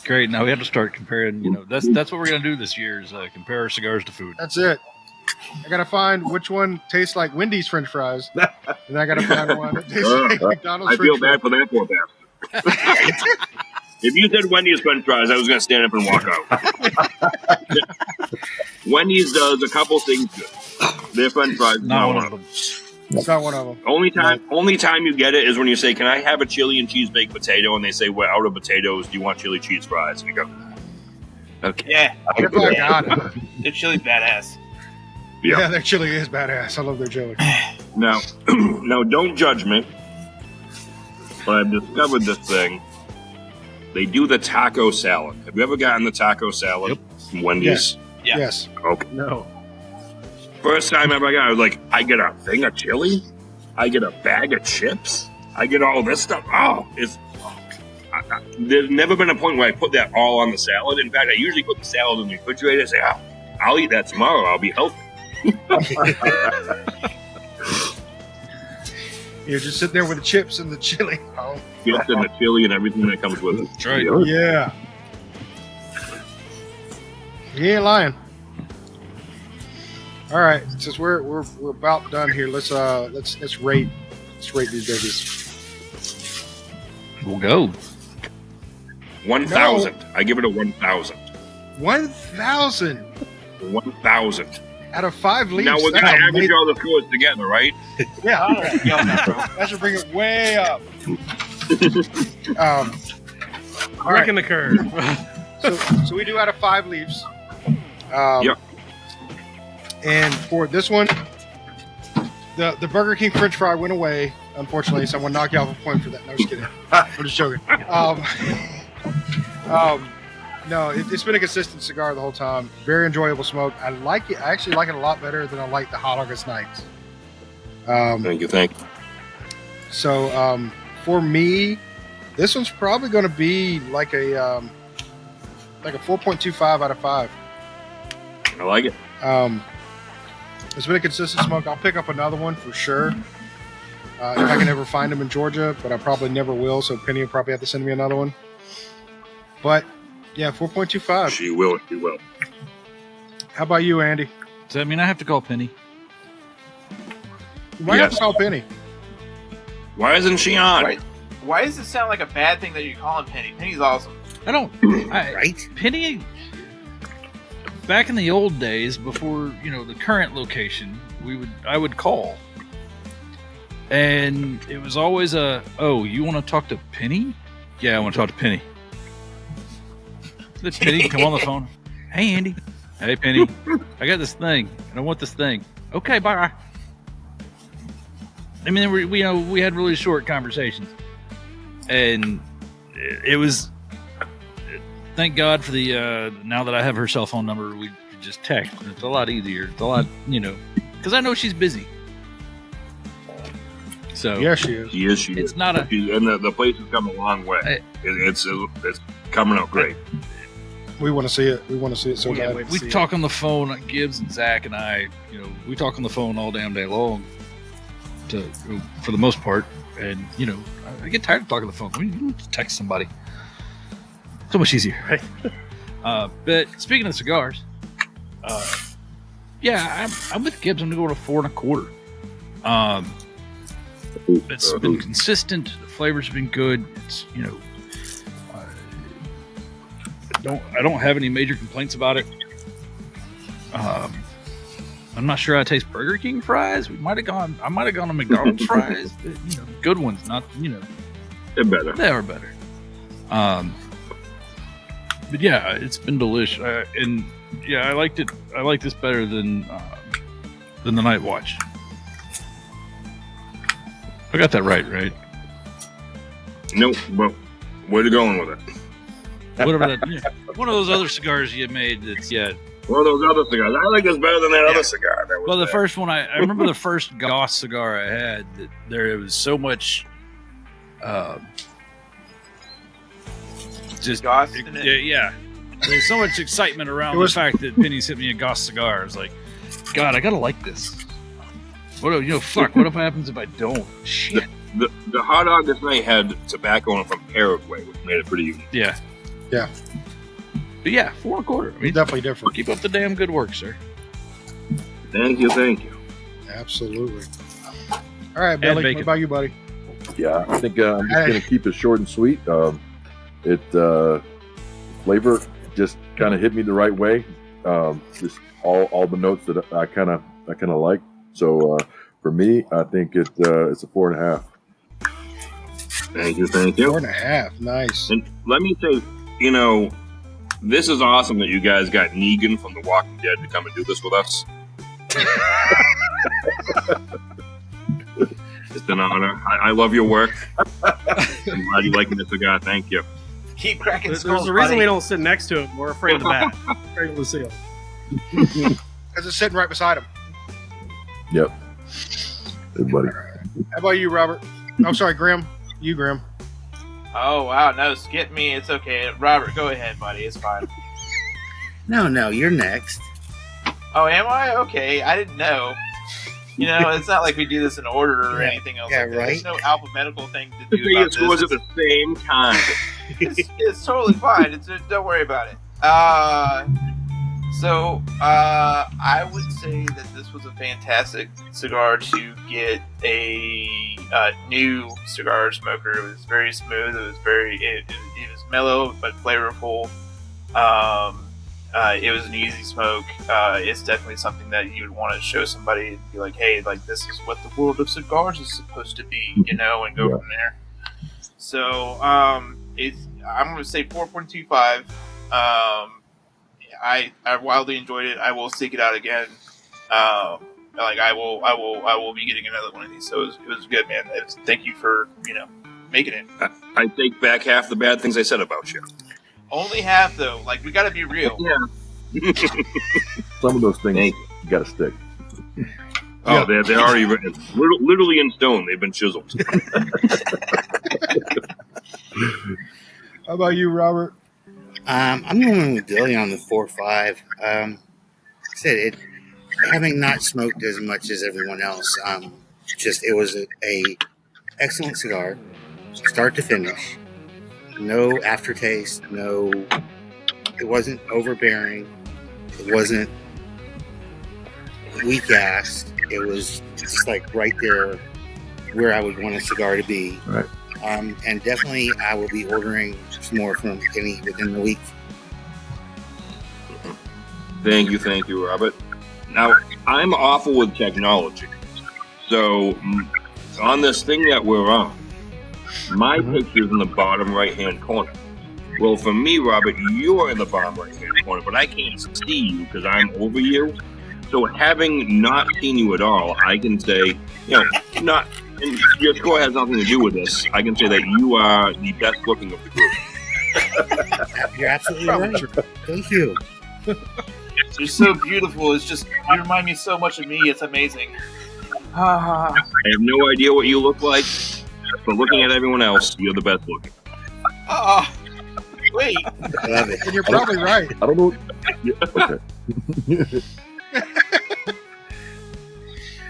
Great. Now we have to start comparing. That's what we're gonna do this year is compare our cigars to food. That's it. I gotta find which one tastes like Wendy's French fries, and I gotta find one that tastes like McDonald's. I feel bad for that poor bastard. If you said Wendy's French fries, I was gonna stand up and walk out. Wendy's does a couple things good. Their French fries, not one of them. It's not one of them. Only time you get it is when you say, "Can I have a chili and cheese baked potato?" And they say, "We're out of potatoes. Do you want chili cheese fries?" And you go, "Okay." Yeah, If I got it. their chili's badass. Yeah, their chili is badass. I love their chili. Now, don't judge me, but I've discovered this thing. They do the taco salad. Have you ever gotten the taco salad from Wendy's? Yeah. Yes. Okay. No. First time ever I got it, I was like, I get a thing of chili? I get a bag of chips? I get all this stuff? Oh, there's never been a point where I put that all on the salad. In fact, I usually put the salad in the refrigerator and say, I'll eat that tomorrow. I'll be healthy. You're just sitting there with the chips and the chili. Oh. Chips and the chili and everything that comes with it. That's right. Yeah. You ain't lying. All right, since we're about done here, let's rate these babies. We'll go. 1,000. I give it a 1,000. 1,000 1,000. out of 5 leaves. Now we're gonna average all the scores together, right? Yeah, that should bring it way up. All right. Wrecking the curve. So we do out of 5 leaves. Yep. And for this one, the Burger King French fry went away, unfortunately, so I'm gonna knock you off a point for that. No, just kidding. I'm just joking. No, it's been a consistent cigar the whole time. Very enjoyable smoke. I like it. I actually like it a lot better than I like the Hot August Nights. Thank you. So for me, this one's probably going to be like a 4.25 out of 5. I like it. It's been a consistent smoke. I'll pick up another one for sure if I can ever find them in Georgia, but I probably never will. So Penny will probably have to send me another one. But yeah, 4.25. She will. How about you, Andy? Does that mean I have to call Penny? Why have Yes. to call Penny? Why isn't she on? Right. Why does it sound like a bad thing that you're calling Penny? Penny's awesome. I don't. Right? Penny. Back in the old days, before the current location, I would call, and it was always you want to talk to Penny? Yeah, I want to talk to Penny. Let Penny come on the phone. Hey, Andy. Hey, Penny. I got this thing, and I want this thing. Okay, bye. I mean, we had really short conversations, and it was. Thank God for the now that I have her cell phone number, we just text. It's a lot easier. It's a lot, because I know she's busy. So Yeah, she is. She is. it's not a. And the place has come a long way. It's coming out great. We want to see it. We want to see it so Yeah, bad. wait. We See talk on the phone. Gibbs and Zach and I, we talk on the phone all damn day long. For the most part, and I get tired of talking on the phone. We can just text somebody. So much easier, right? But speaking of cigars, yeah, I'm with Gibbs. I'm gonna go to 4 1/4. It's been consistent. The flavors have been good. It's I don't have any major complaints about it. I'm not sure I taste Burger King fries. I might have gone to McDonald's fries, but, good ones, not They're better. they are better. But yeah, it's been delicious. And Yeah, I liked it. I like this better than the Night Watch. I got that right? Nope. Well, where you going with it? Whatever that. One of those other cigars you made. That's One of those other cigars. I like this better than that other cigar. That was Well, the bad. first one I remember the first GOSS cigar I had. That there was so much. Just GOSS in it? yeah. There's so much excitement around the fact that Penny sent me a GOSS cigar. It's like, God, I gotta like this. What if, what if happens if I don't? Shit. The hot dog this night had tobacco in it from Paraguay, which made it pretty unique. Yeah. Yeah. But yeah, 4 1/4. I mean, Definitely different. keep up the damn good work, sir. Thank you. Absolutely. All right, Billy. bacon. What about you, buddy? Yeah, I think I'm just going to keep it short and sweet. Flavor just kind of hit me the right way. Just all the notes that I kind of like. So for me, I think it's a 4.5. Thank you. 4.5. Nice. And let me say, this is awesome that you guys got Negan from The Walking Dead to come and do this with us. It's an honor. I love your work. I'm glad you like the cigar. Thank you. Keep cracking There's skulls, a reason buddy. we don't sit next to him. We're afraid of the bat. Afraid of Lucille. Because it's sitting right beside him. Yep. Hey, buddy. How about you, Robert? I'm sorry, Grim. You, Grim. Oh, wow. No, skip me. It's okay. Robert, go ahead, buddy. It's fine. No, you're next. Oh, am I? Okay. I didn't know. It's not like we do this in order or Yeah. anything else. Yeah, like that. right. There's no alphabetical thing to do Say about it scores this. at the same time. It's totally fine. Don't worry about it. I would say that this was a fantastic cigar to get a new cigar smoker. It was very smooth. It was mellow but flavorful. It was an easy smoke. It's definitely something that you would want to show somebody and be like, hey, like this is what the world of cigars is supposed to be, and go from there. So I'm going to say 4.25. I wildly enjoyed it. I will seek it out again. I will be getting another one of these. So it was good, man. Thank you for making it. I take back half the bad things I said about you. Only half though. Like we got to be real. Yeah. Some of those things got to stick. Oh, they're already written. Literally in stone. They've been chiseled. How about you, Robert? I'm going with Billy on the 4.5. Like I said, having not smoked as much as everyone else, it was a excellent cigar, start to finish. No aftertaste. It wasn't overbearing. It wasn't weak ass. It was just like right there where I would want a cigar to be. Right. And definitely I will be ordering some more from Kenny within the week. Thank you, Robert. Now, I'm awful with technology. So, on this thing that we're on, my picture's in the bottom right-hand corner. Well, for me, Robert, you're in the bottom right-hand corner, but I can't see you because I'm over you. So, having not seen you at all, I can say, and your score has nothing to do with this. I can say that you are the best looking of the group. You're absolutely right. Thank you. You're so beautiful. It's just you remind me so much of me. It's amazing. I have no idea what you look like, but looking at everyone else, you're the best looking. Wait. I love it. And you're probably right. I don't know. Yeah, okay.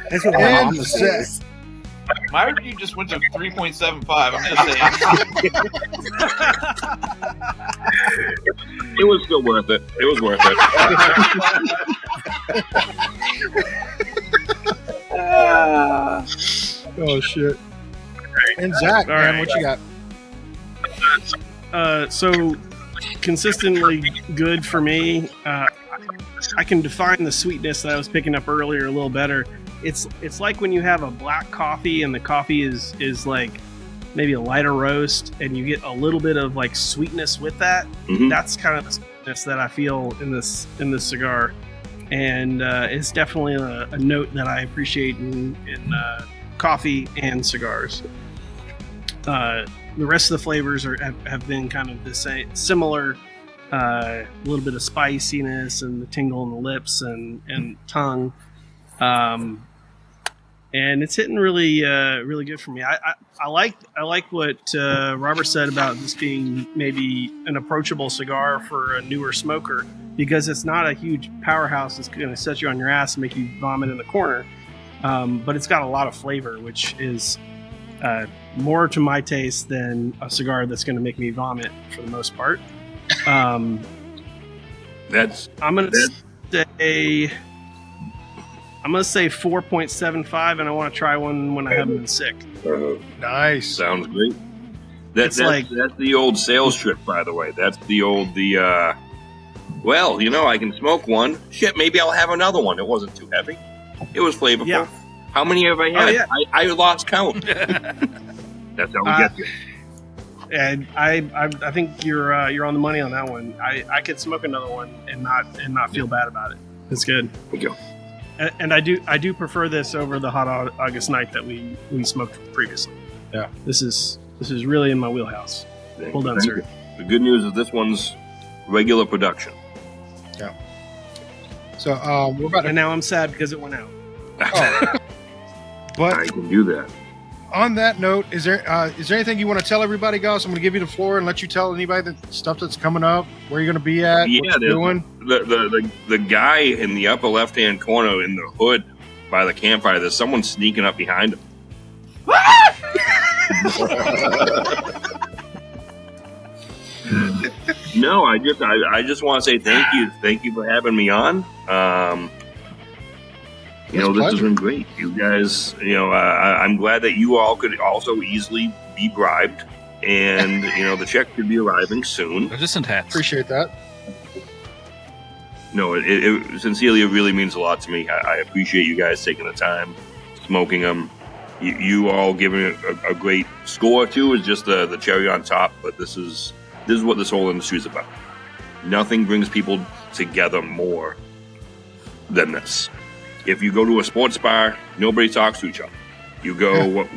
That's what my And mama says. My review just went to 3.75. I'm just saying. It was still worth it. It was worth it. Oh shit. And Zach, All man, right. what you got? So consistently good for me. I can define the sweetness that I was picking up earlier a little better. It's like when you have a black coffee and the coffee is like maybe a lighter roast and you get a little bit of like sweetness with that. Mhm. That's kind of smokiness that I feel in this cigar, and it's definitely a note that I appreciate in coffee and cigars. The rest of the flavors have been kind of the same, similar. A little bit of spiciness and the tingle in the lips and tongue, and it's hitting really really good for me. I like what Robert said about this being maybe an approachable cigar for a newer smoker, because it's not a huge powerhouse that's going to set you on your ass and make you vomit in the corner, but it's got a lot of flavor, which is more to my taste than a cigar that's going to make me vomit for the most part. I'm gonna say 4.75, and I want to try one when I haven't been sick. Nice. Sounds great. That's the old sales trick, by the way. That's well, I can smoke one. Shit, maybe I'll have another one. It wasn't too heavy. It was flavorful. Yeah. How many have I had? Oh, yeah. I lost count. That's how we get you. And I think you're on the money on that one. I could smoke another one and not feel bad about it. It's good. Thank you. And I do prefer this over the Hot August Night that we smoked previously. Yeah. This is really in my wheelhouse. Well done, sir. The good news is this one's regular production. Yeah. So we're about to. And now I'm sad because it went out. Oh. But I can do that. On that note, is there anything you want to tell everybody, Goss? I'm going to give you the floor and let you tell anybody the stuff that's coming up, where you're going to be at, what you're doing. The guy in the upper left-hand corner in the hood by the campfire, there's someone sneaking up behind him. No, I just want to say thank you. Thank you for having me on. This has been great. You guys, I'm glad that you all could also easily be bribed. And, the check should be arriving soon. They're just in hats. Appreciate that. No, it sincerely, it really means a lot to me. I appreciate you guys taking the time, smoking them. You all giving it a great score, too, is just the cherry on top. But this is what this whole industry is about. Nothing brings people together more than this. If you go to a sports bar, nobody talks to each other. You go,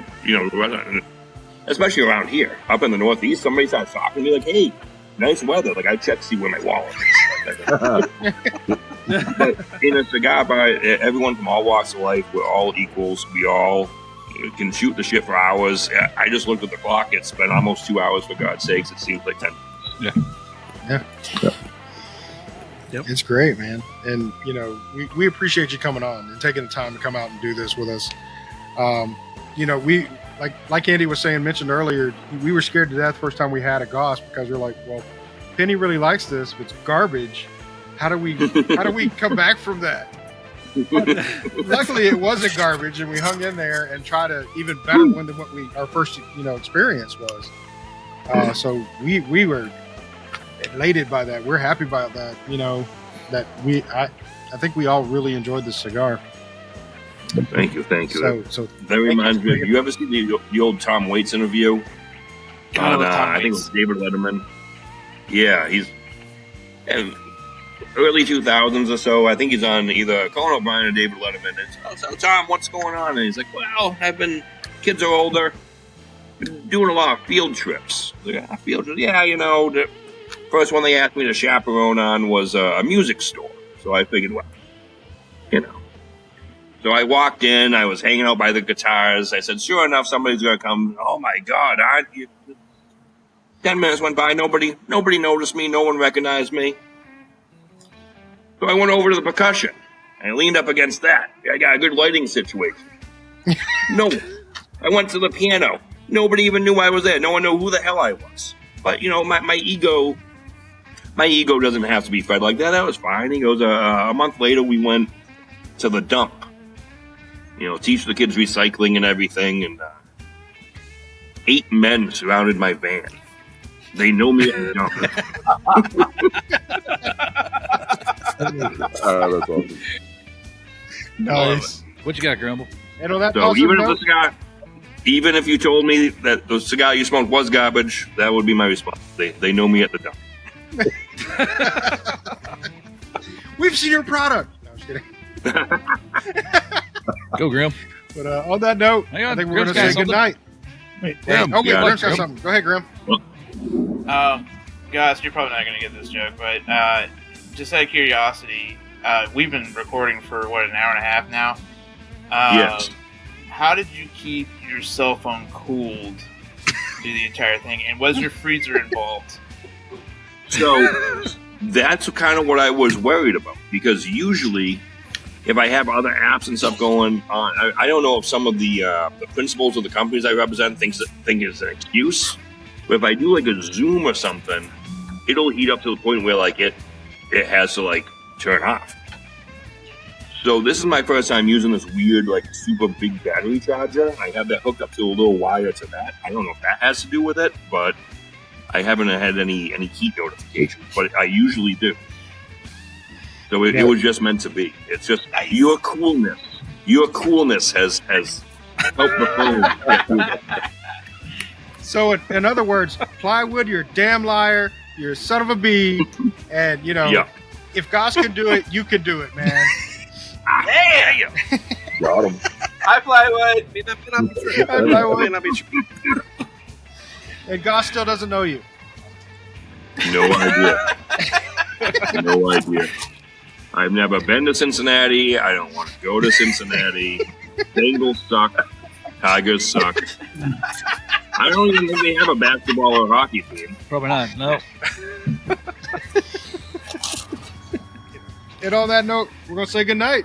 especially around here, up in the Northeast, somebody starts talking to me like, "Hey, nice weather." Like I check to see where my wallet is. But in a cigar bar, everyone from all walks of life, we're all equals. We all can shoot the shit for hours. I just looked at the clock. It's been almost 2 hours, for God's sakes. It seems like 10 minutes. Yeah. Yep. It's great, man. And, we appreciate you coming on and taking the time to come out and do this with us. We, like Andy was mentioned earlier, we were scared to death first time we had a GOSS because we're like, well, Penny really likes this. If it's garbage, how do we come back from that? But luckily it wasn't garbage, and we hung in there and tried to even better one than what our first, experience was. So we were elated by that. We're happy about that. That I think we all really enjoyed this cigar. Thank you. So that reminds me. You ever see the old Tom Waits interview? I think it was David Letterman. Yeah, he's early 2000s or so. I think he's on either Conan O'Brien or David Letterman. And so Tom, what's going on? And he's like, well, kids are older, doing a lot of field trips. Field trips. Yeah, the first one they asked me to chaperone on was a music store. So I figured, well, So I walked in. I was hanging out by the guitars. I said, sure enough, somebody's going to come. Oh, my God. 10 minutes went by. Nobody noticed me. No one recognized me. So I went over to the percussion. I leaned up against that. I got a good lighting situation. No. I went to the piano. Nobody even knew I was there. No one knew who the hell I was. But, my ego doesn't have to be fed like that. That was fine. He goes, a month later, we went to the dump. Teach the kids recycling and everything. And 8 men surrounded my van. They know me at the dump. That's awesome. Nice. What you got, Grumble? So even if you told me that the cigar you smoked was garbage, that would be my response. They know me at the dump. We've seen your product. No, I'm just kidding. Go, Grim. But on that note, Hang on, I think we're going to Grim's got say good night. Wait, Hey, Grim. oh, wait, Yeah. Grim's got something. Go ahead, Grim. Guys, you're probably not going to get this joke, but just out of curiosity, we've been recording for, what, an hour and a half now? Yes. How did you keep your cell phone cooled through the entire thing? And was your freezer involved? So that's kind of what I was worried about, because usually if I have other apps and stuff going on, I don't know if some of the principals of the companies I represent think it's an excuse, but if I do like a Zoom or something, it'll heat up to the point where like it has to like turn off. So this is my first time using this weird like super big battery charger. I have that hooked up to a little wire to that. I don't know if that has to do with it, but I haven't had any heat notifications, but I usually do. So it was just meant to be. It's just your coolness. Your coolness has helped the phone get through it. So, in other words, Plywood, you're a damn liar. You're a son of a bee. And, you know, Yeah. if Goss can do it, you can do it, man. Damn! Got him. Hi, Plywood! May not be true. Hi, Plywood. May not be true. And Goss still doesn't know you. No idea. No idea. I've never been to Cincinnati. I don't want to go to Cincinnati. Bengals suck. Tigers suck. I don't even think they have a basketball or hockey team. Probably not. No. And on that note, we're going to say goodnight.